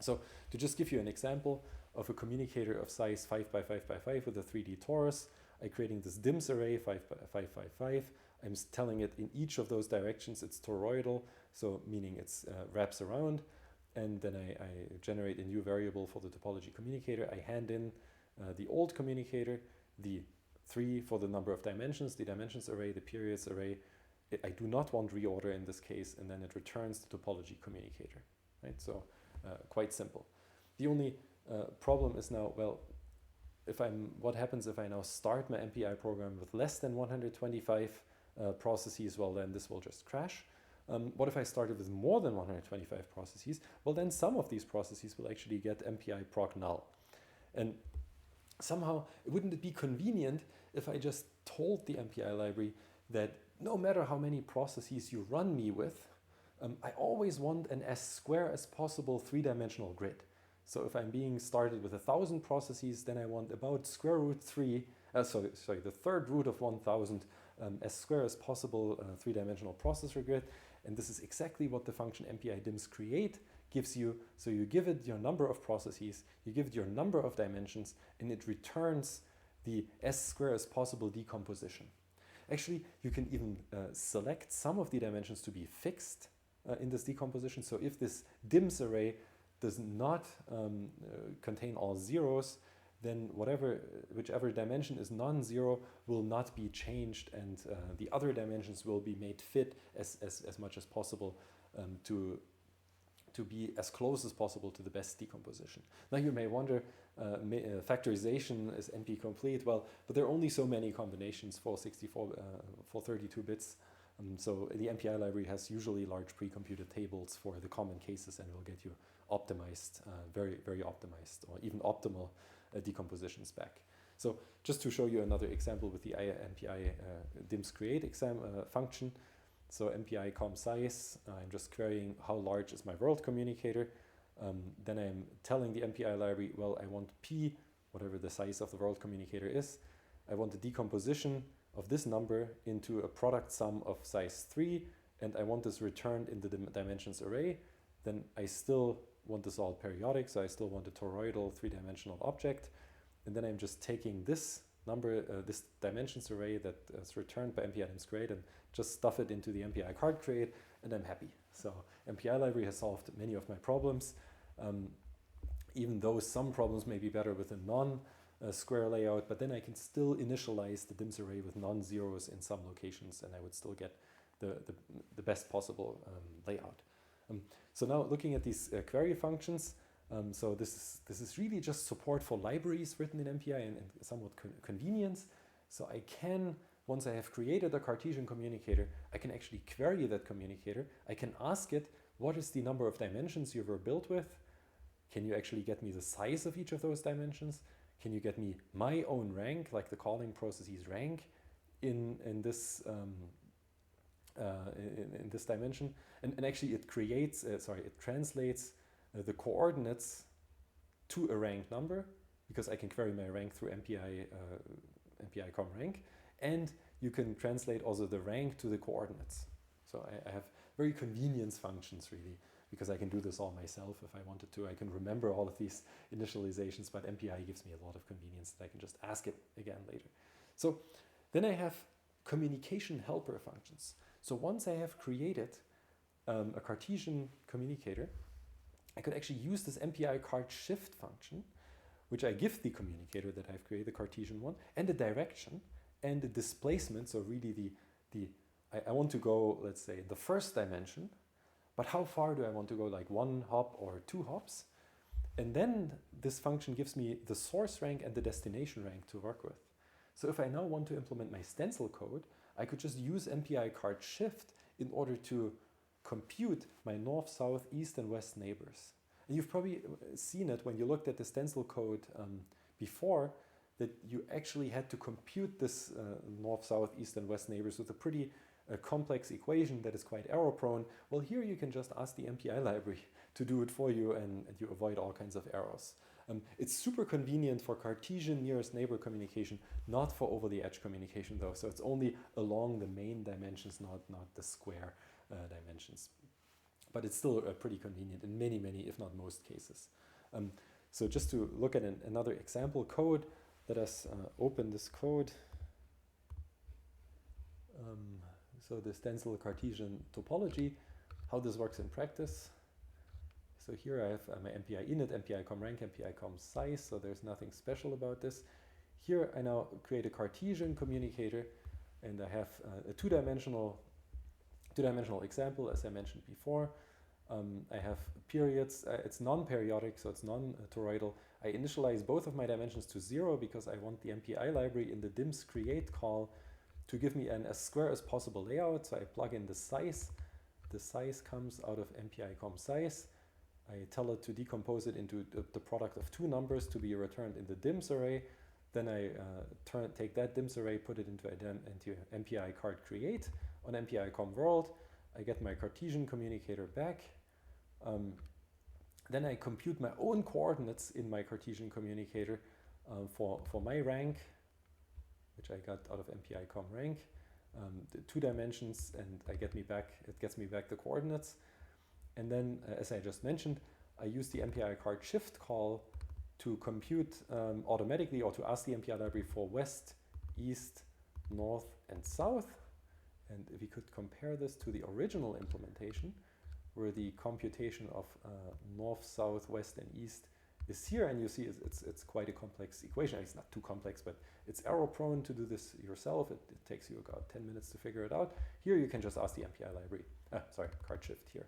So to just give you an example of a communicator of size 5 by 5 by 5 with a 3D torus, I'm creating this DIMS array 5 by 5 by 5. I'm telling it in each of those directions it's toroidal, so meaning it's wraps around. And then I generate a new variable for the topology communicator. I hand in the old communicator, the 3 for the number of dimensions, the dimensions array, the periods array. I do not want reorder in this case, and then it returns the topology communicator. Right? So quite simple. The only problem is now, well, what happens if I now start my MPI program with less than 125 processes? Well, then this will just crash. What if I started with more than 125 processes? Well, then some of these processes will actually get MPI proc null. And somehow, wouldn't it be convenient if I just told the MPI library that no matter how many processes you run me with, I always want an as square as possible three-dimensional grid. So if I'm being started with 1,000 processes, then I want about square root 3, the third root of 1,000 as square as possible three-dimensional processor grid. And this is exactly what the function MPI dims create gives you. So you give it your number of processes, you give it your number of dimensions, and it returns the as square as possible decomposition. Actually, you can even select some of the dimensions to be fixed in this decomposition. So if this dims array does not contain all zeros, then whichever dimension is non-zero will not be changed, and the other dimensions will be made fit as much as possible to be as close as possible to the best decomposition. Now you may wonder, factorization is NP complete. Well, but there are only so many combinations for 32 bits. So the MPI library has usually large pre-computed tables for the common cases, and will get you optimized, very, very optimized, or even optimal decompositions back. So just to show you another example with the MPI dims create function. So MPI com size, I'm just querying how large is my world communicator. Then I'm telling the MPI library, well, I want P, whatever the size of the world communicator is. I want the decomposition of this number into a product sum of size 3, and I want this returned in the dimensions array. Then I still want this all periodic, so I still want a toroidal three-dimensional object. And then I'm just taking this number, this dimensions array that is returned by MPI dims create, and just stuff it into the MPI Card Create, and I'm happy. So MPI library has solved many of my problems, even though some problems may be better with a non-square layout, but then I can still initialize the dims array with non-zeros in some locations, and I would still get the best possible layout. So now looking at these query functions, so this is really just support for libraries written in MPI and somewhat convenience. So I can, once I have created a Cartesian communicator, I can actually query that communicator. I can ask it, what is the number of dimensions you were built with? Can you actually get me the size of each of those dimensions? Can you get me my own rank, like the calling process's rank in this dimension? And actually it creates, it translates the coordinates to a rank number, because I can query my rank through MPI com rank, and you can translate also the rank to the coordinates. So I have very convenience functions really, because I can do this all myself if I wanted to. I can remember all of these initializations, but MPI gives me a lot of convenience that I can just ask it again later. So then I have communication helper functions. So once I have created a Cartesian communicator, I could actually use this MPI Card Shift function, which I give the communicator that I've created, the Cartesian one, and the direction and the displacement. So really I want to go, let's say, the first dimension, but how far do I want to go, like 1 hop or 2 hops? And then this function gives me the source rank and the destination rank to work with. So if I now want to implement my stencil code, I could just use MPI Card Shift in order to compute my north, south, east, and west neighbors. And you've probably seen it when you looked at the stencil code before, that you actually had to compute this north, south, east, and west neighbors with a pretty complex equation that is quite error prone. Well, here you can just ask the MPI library to do it for you, and you avoid all kinds of errors. It's super convenient for Cartesian nearest neighbor communication, not for over-the-edge communication though. So it's only along the main dimensions, not the square dimensions. But it's still pretty convenient in many, if not most cases. So just to look at another example code, let us open this code. So the stencil Cartesian topology, how this works in practice. So here I have my MPI init, MPI com rank, MPI com size, so there's nothing special about this. Here I now create a Cartesian communicator, and I have a two-dimensional example, as I mentioned before. I have periods, it's non-periodic, so it's non-toroidal. I initialize both of my dimensions to 0 because I want the MPI library in the dims create call to give me an as square as possible layout. So I plug in the size. The size comes out of MPI com size. I tell it to decompose it into the product of two numbers to be returned in the dims array. Then I take that dims array, put it into MPI Card Create on MPI com world. I get my Cartesian communicator back. Then I compute my own coordinates in my Cartesian communicator for my rank, which I got out of MPI com rank, the 2 dimensions, and it gets me back the coordinates. And then, as I just mentioned, I use the MPI Card Shift call to compute automatically, or to ask the MPI library for west, east, north, and south. And if we could compare this to the original implementation, where the computation of north, south, west, and east is here, and you see it's quite a complex equation. It's not too complex, but it's error prone to do this yourself. It takes you about 10 minutes to figure it out. Here you can just ask the MPI library, card shift here.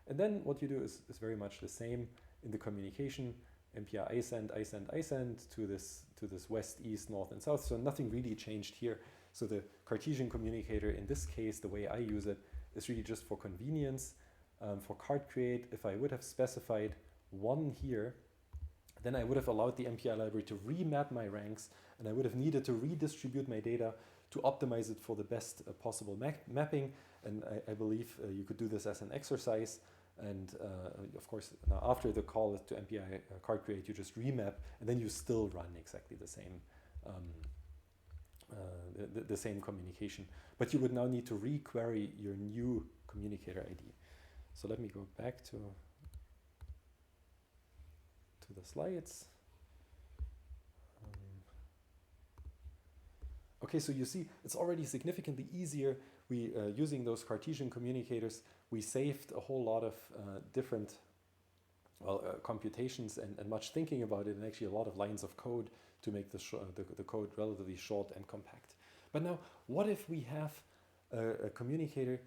And then what you do is very much the same in the communication. MPI I send to this west, east, north, and south. So nothing really changed here. So the Cartesian communicator, in this case, the way I use it, is really just for convenience. For card create, if I would have specified 1 here, then I would have allowed the MPI library to remap my ranks, and I would have needed to redistribute my data to optimize it for the best possible mapping. And I believe you could do this as an exercise. And of course, now after the call to MPI Card Create, you just remap, and then you still run exactly the same the same communication. But you would now need to re-query your new communicator ID. So let me go back to the slides. Okay, so you see, it's already significantly easier. We using those Cartesian communicators, we saved a whole lot of different computations and much thinking about it, and actually a lot of lines of code to make the code relatively short and compact. But now, what if we have a communicator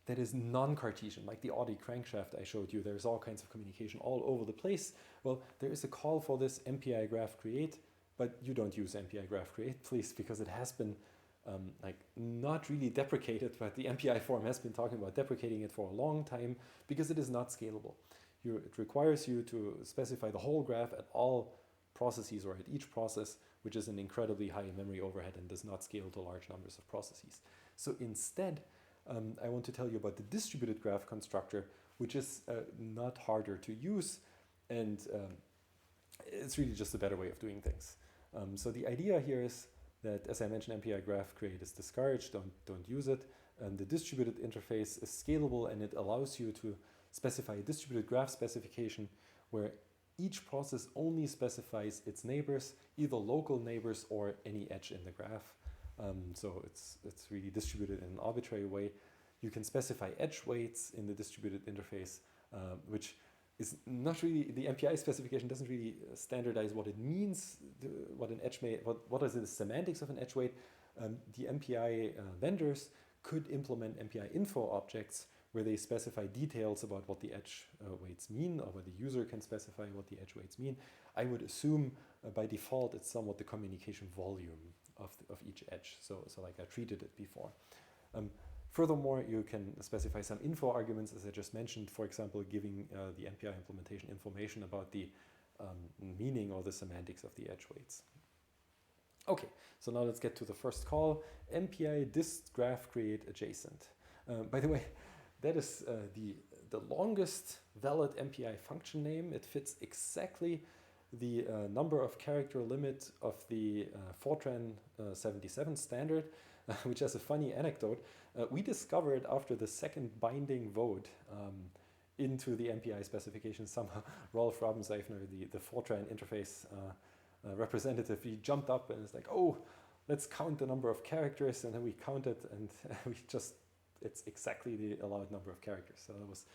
that is non-Cartesian, like the Audi crankshaft I showed you? There's all kinds of communication all over the place. Well, there is a call for this MPI Graph Create, but you don't use MPI Graph Create, please, because it has been not really deprecated, but the MPI forum has been talking about deprecating it for a long time because it is not scalable. It requires you to specify the whole graph at all processes, or at each process, which is an incredibly high memory overhead and does not scale to large numbers of processes. So instead, I want to tell you about the distributed graph constructor, which is not harder to use, and it's really just a better way of doing things. So the idea here is that, as I mentioned, MPI Graph Create is discouraged, don't use it. The distributed interface is scalable, and it allows you to specify a distributed graph specification where each process only specifies its neighbors, either local neighbors or any edge in the graph. So it's really distributed in an arbitrary way. You can specify edge weights in the distributed interface, which is not really, the MPI specification doesn't really standardize what it means, what an edge weight, what is the semantics of an edge weight. The MPI vendors could implement MPI info objects where they specify details about what the edge weights mean, or where the user can specify what the edge weights mean. I would assume by default it's somewhat the communication volume of each edge, so like I treated it before. Furthermore, you can specify some info arguments, as I just mentioned, for example, giving the MPI implementation information about the meaning or the semantics of the edge weights. Okay, so now let's get to the first call, MPI dist graph create adjacent. By the way, that is the longest valid MPI function name. It fits exactly the number of character limit of the Fortran 77 standard, which has a funny anecdote. We discovered after the second binding vote into the MPI specification, somehow Rolf Rabenseifner, the Fortran interface representative, he jumped up and was like, oh, let's count the number of characters, and then we counted, and it's exactly the allowed number of characters. So that was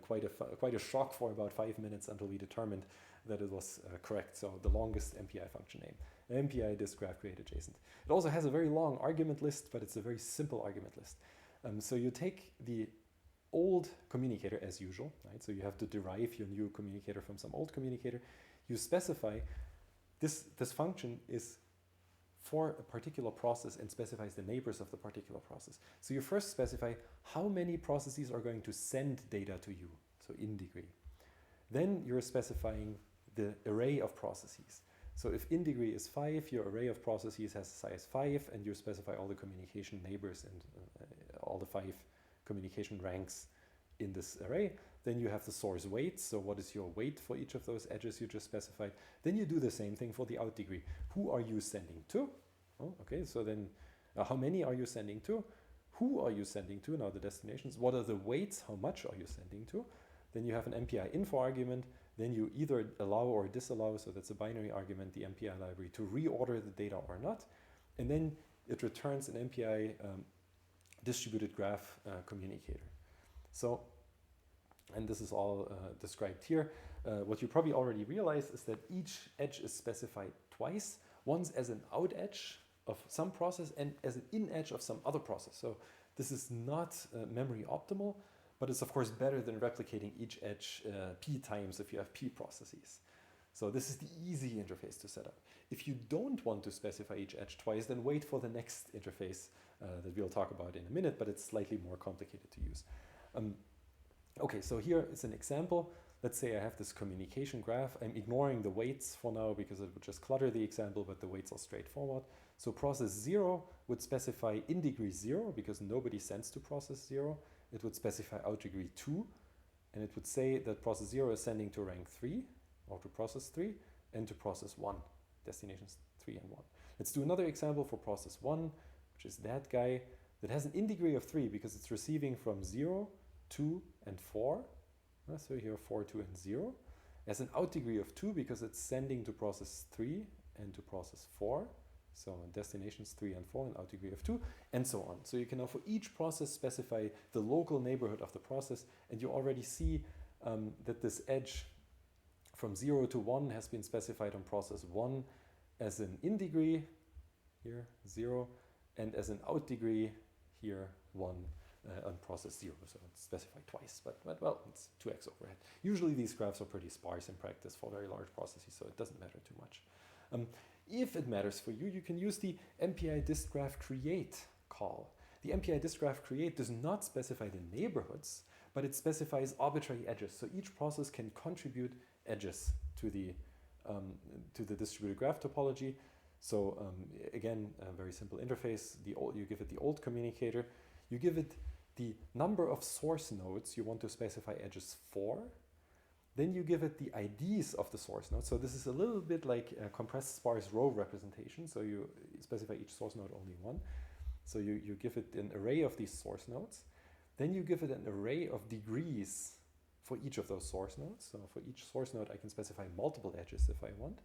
quite a shock for about 5 minutes until we determined that it was correct. So the longest MPI function name, MPI dist graph create adjacent. It also has a very long argument list, but it's a very simple argument list. So you take the old communicator as usual, right? So you have to derive your new communicator from some old communicator. You specify this function is for a particular process and specifies the neighbors of the particular process. So you first specify how many processes are going to send data to you, so in degree. Then you're specifying the array of processes. So if in degree is 5, your array of processes has size 5, and you specify all the communication neighbors and all the 5 communication ranks in this array. Then you have the source weights. So what is your weight for each of those edges you just specified? Then you do the same thing for the out degree. Who are you sending to? Oh, okay, so then how many are you sending to? Who are you sending to? Now the destinations. What are the weights? How much are you sending to? Then you have an MPI info argument. Then you either allow or disallow, so that's a binary argument, the MPI library to reorder the data or not. And then it returns an MPI distributed graph communicator. So, and this is all described here. What you probably already realized is that each edge is specified twice, once as an out edge of some process and as an in edge of some other process. So this is not memory optimal, but it's of course better than replicating each edge p times if you have p processes. So this is the easy interface to set up. If you don't want to specify each edge twice, then wait for the next interface that we'll talk about in a minute, but it's slightly more complicated to use. Okay, so here is an example. Let's say I have this communication graph. I'm ignoring the weights for now because it would just clutter the example, but the weights are straightforward. So process 0 would specify in degree 0 because nobody sends to process 0. It would specify out degree 2, and it would say that process 0 is sending to rank 3 or to process 3 and to process 1, destinations 3 and 1. Let's do another example for process 1, which is that guy that has an in degree of 3 because it's receiving from 0, 2, and 4. So here 4, 2, and 0. As an out degree of 2 because it's sending to process 3 and to process 4. So destinations 3 and 4 and out degree of 2, and so on. So you can now for each process specify the local neighborhood of the process, and you already see that this edge from 0 to 1 has been specified on process 1 as an in degree, here 0, and as an out degree, here 1 on process 0. So it's specified twice, but well, it's 2x overhead. Usually these graphs are pretty sparse in practice for very large processes, so it doesn't matter too much. If it matters for you, you can use the MPI disk graph create call. The MPI disk graph create does not specify the neighborhoods, but it specifies arbitrary edges. So each process can contribute edges to the distributed graph topology. So again, a very simple interface. You give it the old communicator. You give it the number of source nodes you want to specify edges for. Then you give it the IDs of the source node. So this is a little bit like a compressed sparse row representation. So you specify each source node only one. So you give it an array of these source nodes. Then you give it an array of degrees for each of those source nodes. So for each source node, I can specify multiple edges if I want.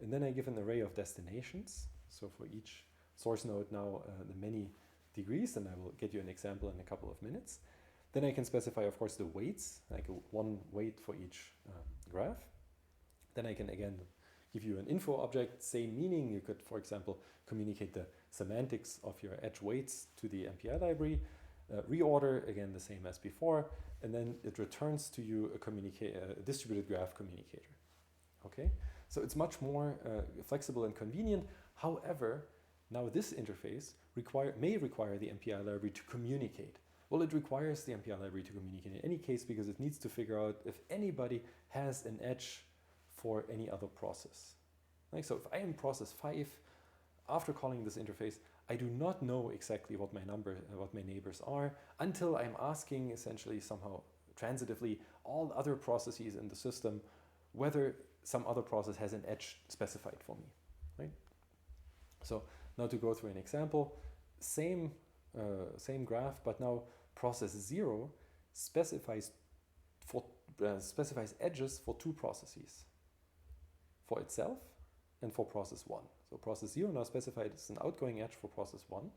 And then I give an array of destinations. So for each source node now, the many degrees, and I will get you an example in a couple of minutes. Then I can specify, of course, the weights, like one weight for each graph. Then I can, again, give you an info object, same meaning. You could, for example, communicate the semantics of your edge weights to the MPI library. Reorder, again, the same as before. And then it returns to you a distributed graph communicator. Okay? So it's much more flexible and convenient. However, now this interface may require the MPI library to communicate. Well, it requires the MPI library to communicate in any case because it needs to figure out if anybody has an edge for any other process. Like, so if I am process 5, after calling this interface, I do not know exactly what my neighbors are until I'm asking essentially somehow transitively all other processes in the system whether some other process has an edge specified for me, right? So now to go through an example, same graph, but now process 0 specifies edges for two processes, for itself and for process 1. So process 0 now specified as an outgoing edge for process 1,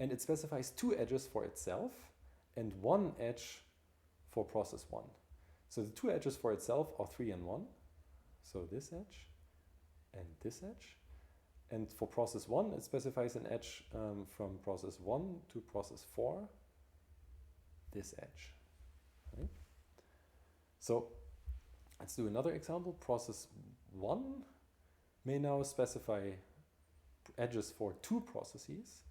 and it specifies 2 edges for itself and 1 edge for process 1. So the 2 edges for itself are 3 and 1, so this edge and this edge. And for process 1, it specifies an edge from process 1 to process 4, this edge. Right? So let's do another example. Process 1 may now specify edges for 2 processes,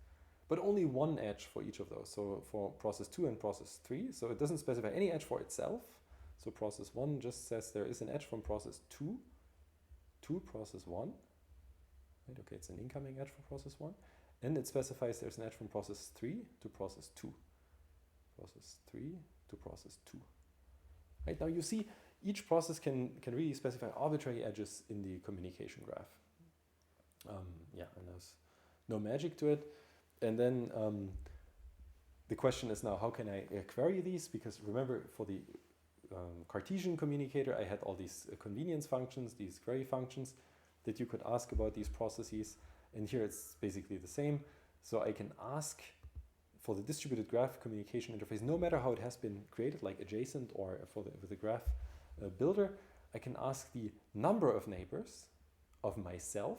but only 1 edge for each of those. So for process 2 and process 3, so it doesn't specify any edge for itself. So process 1 just says there is an edge from process 2 to process 1. Right? Okay, it's an incoming edge for process 1. And it specifies there's an edge from process 3 to process 2. Process 3 to process 2. Right, now you see each process can really specify arbitrary edges in the communication graph. Yeah, and there's no magic to it. And then the question is now, how can I query these? Because remember, for the Cartesian communicator, I had all these convenience functions, these query functions that you could ask about these processes. And here it's basically the same. So I can ask for the distributed graph communication interface, no matter how it has been created, like adjacent or with the graph builder, I can ask the number of neighbors of myself.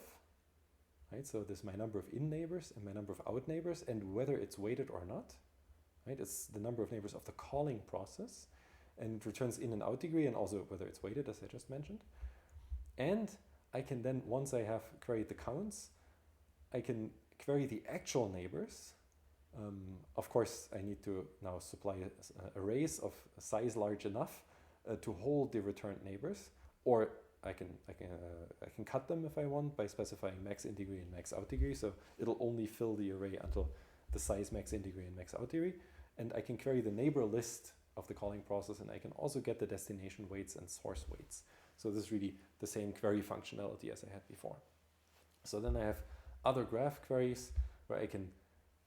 Right? So this is my number of in neighbors and my number of out neighbors, and whether it's weighted or not. Right? It's the number of neighbors of the calling process, and it returns in and out degree, and also whether it's weighted, as I just mentioned. And I can then, once I have queried the counts, I can query the actual neighbors. Of course, I need to now supply arrays of size large enough to hold the returned neighbors, or I can cut them if I want by specifying max in degree and max out degree. So it'll only fill the array until the size max in degree and max out degree. And I can query the neighbor list of the calling process, and I can also get the destination weights and source weights. So this is really the same query functionality as I had before. So then I have other graph queries where I can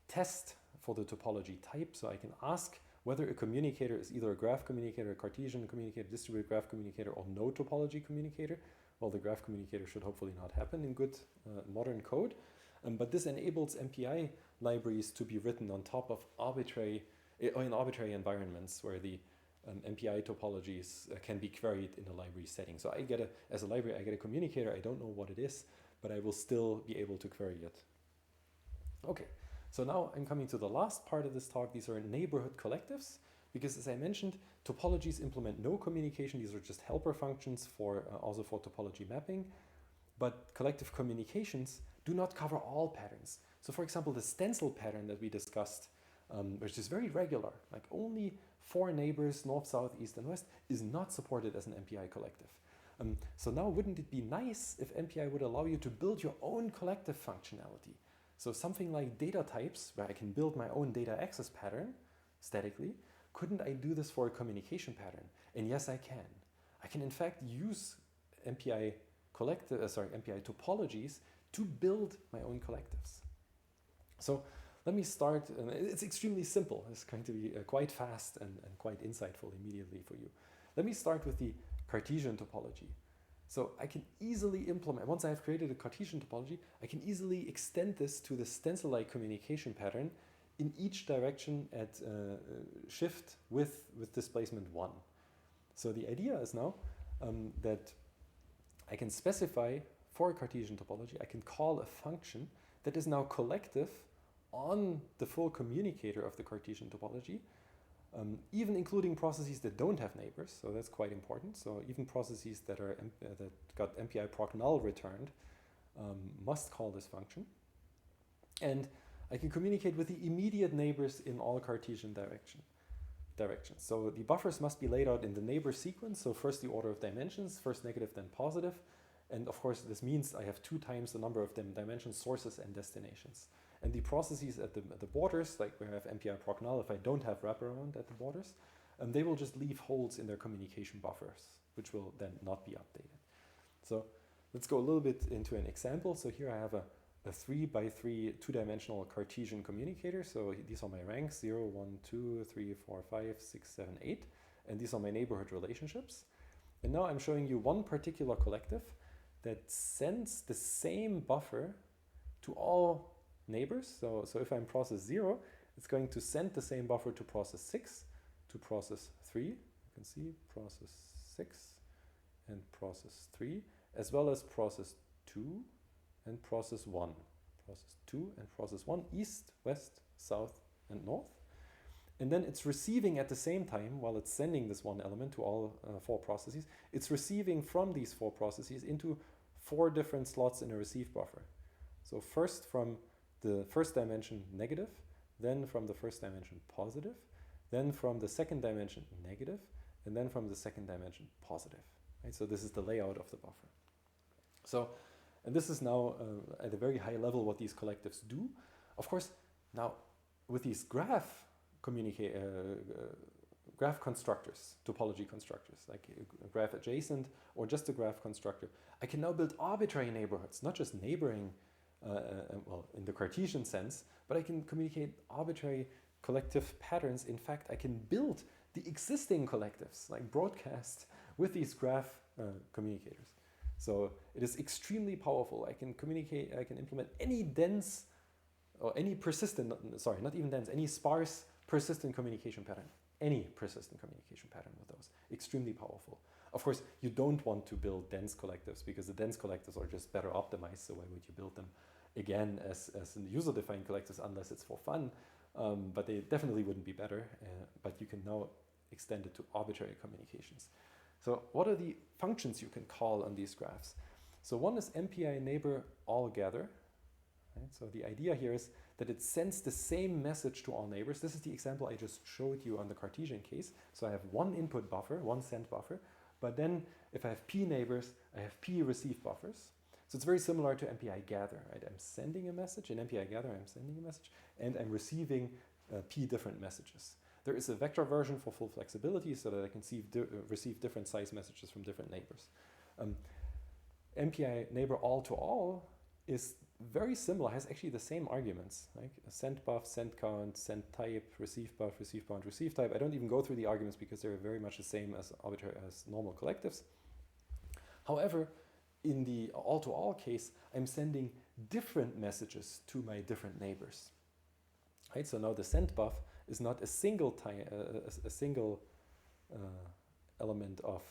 test for the topology type. So I can ask whether a communicator is either a graph communicator, a Cartesian communicator, distributed graph communicator, or node topology communicator. Well, the graph communicator should hopefully not happen in good modern code. But this enables MPI libraries to be written on top of in arbitrary environments where the MPI topologies can be queried in a library setting. So as a library, I get a communicator. I don't know what it is, but I will still be able to query it. Okay, so now I'm coming to the last part of this talk. These are neighborhood collectives, because as I mentioned, topologies implement no communication. These are just helper functions also for topology mapping. But collective communications do not cover all patterns. So for example, the stencil pattern that we discussed, which is very regular, like only 4 neighbors, north, south, east, and west, is not supported as an MPI collective. So now wouldn't it be nice if MPI would allow you to build your own collective functionality? So something like data types, where I can build my own data access pattern statically. Couldn't I do this for a communication pattern? And yes, I can. I can in fact use MPI topologies to build my own collectives. So let me start. It's extremely simple. It's going to be quite fast and quite insightful immediately for you. Let me start with the Cartesian topology. So I can easily implement, once I have created a Cartesian topology, I can easily extend this to the stencil-like communication pattern in each direction at shift with displacement 1. So the idea is now that I can specify for a Cartesian topology, I can call a function that is now collective on the full communicator of the Cartesian topology, even including processes that don't have neighbors. So that's quite important. So even processes that got MPI proc null returned must call this function. And I can communicate with the immediate neighbors in all Cartesian directions. So the buffers must be laid out in the neighbor sequence. So first the order of dimensions, first negative, then positive. And of course, this means I have 2 times the number of dimensions, sources, and destinations. And the processes at the borders, like where I have MPI proc null, if I don't have wraparound at the borders, they will just leave holes in their communication buffers, which will then not be updated. So let's go a little bit into an example. So here I have a 3x3 2-dimensional Cartesian communicator. So these are my ranks, 0, 1, 2, 3, 4, 5, 6, 7, 8. And these are my neighborhood relationships. And now I'm showing you one particular collective that sends the same buffer to all neighbors. So if I'm process 0, it's going to send the same buffer to process 6, to process 3. You can see process 6 and process 3, as well as process 2 and process 1. Process 2 and process 1, east, west, south, and north. And then it's receiving at the same time, while it's sending this one element to all 4 processes, it's receiving from these 4 processes into 4 different slots in a receive buffer. So first from the first dimension negative, then from the first dimension positive, then from the second dimension negative, and then from the second dimension positive. Right? So this is the layout of the buffer. So, and this is now at a very high level what these collectives do. Of course, now with these graph constructors, topology constructors, like a graph adjacent or just a graph constructor, I can now build arbitrary neighborhoods, not just neighboring, well, in the Cartesian sense, but I can communicate arbitrary collective patterns. In fact, I can build the existing collectives, like broadcast, with these graph communicators. So it is extremely powerful. I can communicate, I can implement any dense or any persistent, sorry, not even dense, any sparse persistent communication pattern. Any persistent communication pattern with those. Extremely powerful. Of course, you don't want to build dense collectives because the dense collectives are just better optimized. So why would you build them again as user-defined collectives unless it's for fun? But they definitely wouldn't be better. But you can now extend it to arbitrary communications. So what are the functions you can call on these graphs? So one is MPI neighbor all gather. Right? So the idea here is that it sends the same message to all neighbors. This is the example I just showed you on the Cartesian case. So I have one input buffer, one send buffer, but then if I have p neighbors, I have p receive buffers. So it's very similar to MPI gather, right? I'm sending a message. In MPI gather, I'm sending a message, and I'm receiving p different messages. There is a vector version for full flexibility so that I can receive different size messages from different neighbors. MPI neighbor all to all is very similar, has actually the same arguments, like send buff, send count, send type, receive buff, receive bound, receive type. I don't even go through the arguments because they're very much the same as normal collectives. However, in the all-to-all case, I'm sending different messages to my different neighbors. Right? So now the send buff is not a single element of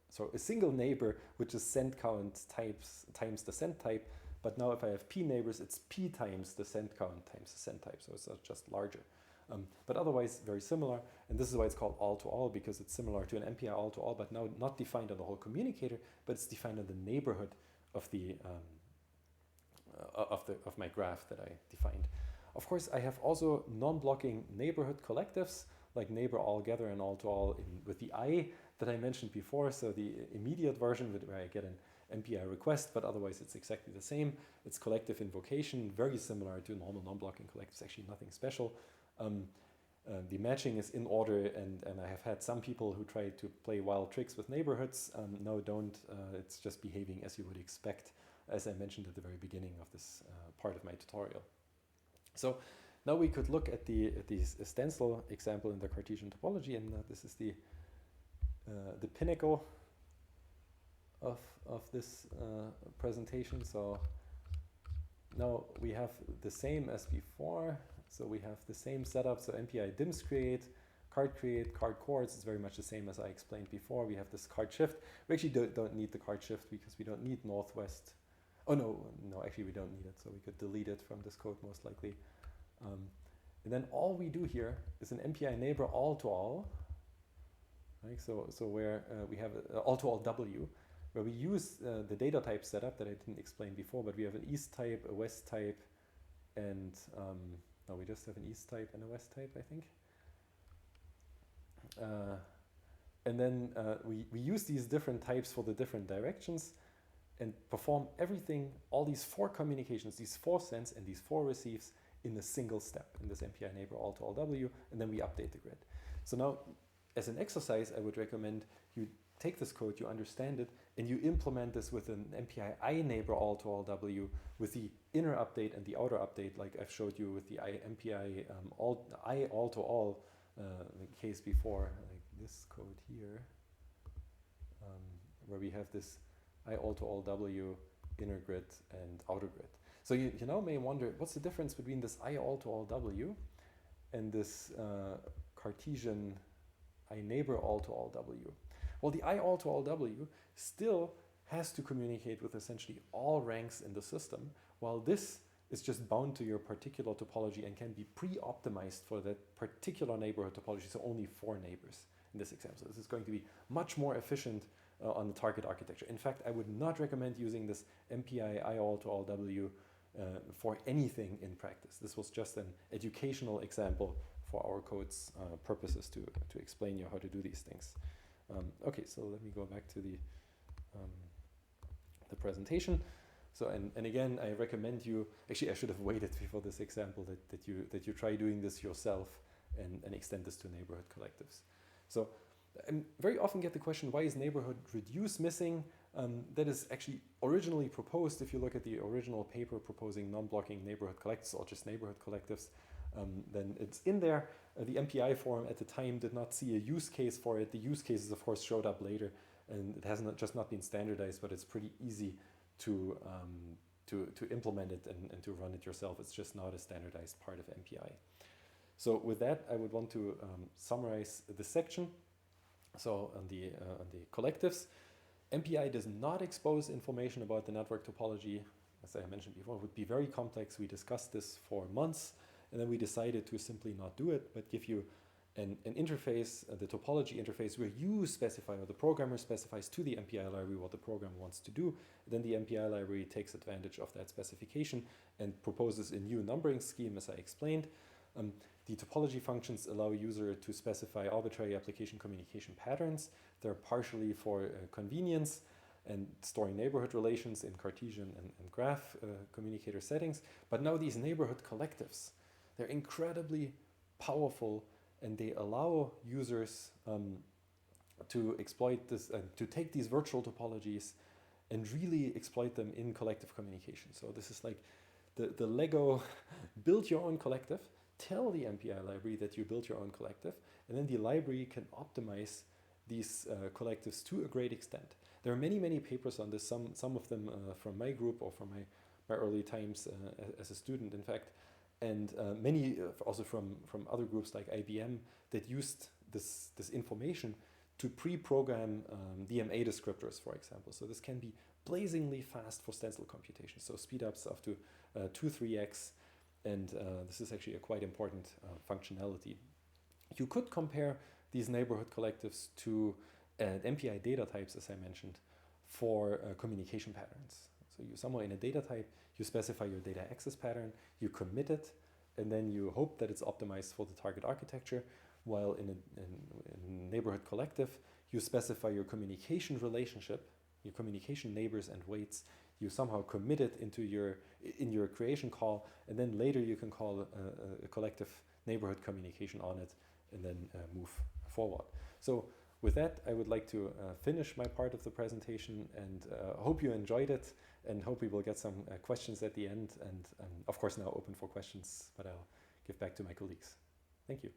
so a single neighbor which is send count times the send type, but now if I have p neighbors, it's p times the send count times the send type, so it's just larger. But otherwise very similar, and this is why it's called all-to-all, because it's similar to an MPI all-to-all, but now not defined on the whole communicator, but it's defined on the neighborhood of the of my graph that I defined. Of course, I have also non-blocking neighborhood collectives, like neighbor all-gather and all-to-all with the I that I mentioned before, so the immediate version where I get an MPI request, but otherwise it's exactly the same. It's collective invocation, very similar to normal non-blocking collectives, actually nothing special. The matching is in order, and I have had some people who try to play wild tricks with neighborhoods. No, don't. It's just behaving as you would expect, as I mentioned at the very beginning of this part of my tutorial. So now we could look at the stencil example in the Cartesian topology, and this is the pinnacle of this presentation. So now we have the same as before. So we have the same setup. So MPI dims create, card create, card coords. It's very much the same as I explained before. We have this card shift. We actually don't need the card shift because we don't need northwest. Oh no, actually we don't need it. So we could delete it from this code most likely. And then all we do here is an MPI neighbor all-to-all. Right? So where we have all-to-all W, where we use the data type setup that I didn't explain before, but we have an east type, a west type, and no, we just have an east type and a west type, I think. And then we use these different types for the different directions and perform everything, all these 4 communications, these 4 sends and these 4 receives in a single step in this MPI neighbor all-to-all W, and then we update the grid. So now, as an exercise, I would recommend you take this code, you understand it, and you implement this with an MPI I neighbor all-to-all W with the inner update and the outer update, like I've showed you with the MPI I all-to-all case before, like this code here, where we have this I all-to-all W inner grid and outer grid. So you now may wonder, what's the difference between this I all-to-all W and this Cartesian I neighbor all-to-all W? Well, the I all-to-all W still has to communicate with essentially all ranks in the system, while this is just bound to your particular topology and can be pre-optimized for that particular neighborhood topology, so only 4 neighbors in this example. So this is going to be much more efficient on the target architecture. In fact, I would not recommend using this MPI IAll to all W for anything in practice. This was just an educational example for our code's purposes to explain you how to do these things. Okay, so let me go back to the presentation. So, and again, I recommend you, actually I should have waited before this example that you try doing this yourself and extend this to neighborhood collectives. So I very often get the question, why is neighborhood reduce missing? That is actually originally proposed. If you look at the original paper proposing non-blocking neighborhood collectives or just neighborhood collectives, then it's in there. The MPI forum at the time did not see a use case for it. The use cases, of course, showed up later, and it has just not been standardized, but it's pretty easy to implement it and to run it yourself. It's just not a standardized part of MPI. So with that, I would want to summarize this section. So on the collectives, MPI does not expose information about the network topology. As I mentioned before, it would be very complex. We discussed this for months, and then we decided to simply not do it, but give you an interface, the topology interface, where you specify, or the programmer specifies to the MPI library what the program wants to do. Then the MPI library takes advantage of that specification and proposes a new numbering scheme, as I explained. The topology functions allow a user to specify arbitrary application communication patterns. They're partially for convenience and storing neighborhood relations in Cartesian and graph communicator settings. But now these neighborhood collectives, they're incredibly powerful, and they allow users to exploit this, to take these virtual topologies and really exploit them in collective communication. So this is like the Lego build your own collective. Tell the MPI library that you built your own collective, and then the library can optimize these collectives to a great extent. There are many papers on this, some of them from my group or from my early times as a student, in fact, and many also from other groups like IBM that used this information to pre-program DMA descriptors, for example. So this can be blazingly fast for stencil computation, so speed-ups up to 2-3x. And this is actually a quite important functionality. You could compare these neighborhood collectives to MPI data types, as I mentioned, for communication patterns. So you somewhere in a data type, you specify your data access pattern, you commit it, and then you hope that it's optimized for the target architecture, while in a neighborhood collective, you specify your communication relationship, your communication neighbors and weights. You somehow commit it in your creation call, and then later you can call a collective neighborhood communication on it, and then move forward. So with that, I would like to finish my part of the presentation, and hope you enjoyed it, and hope we will get some questions at the end, and of course now open for questions, but I'll give back to my colleagues. Thank you.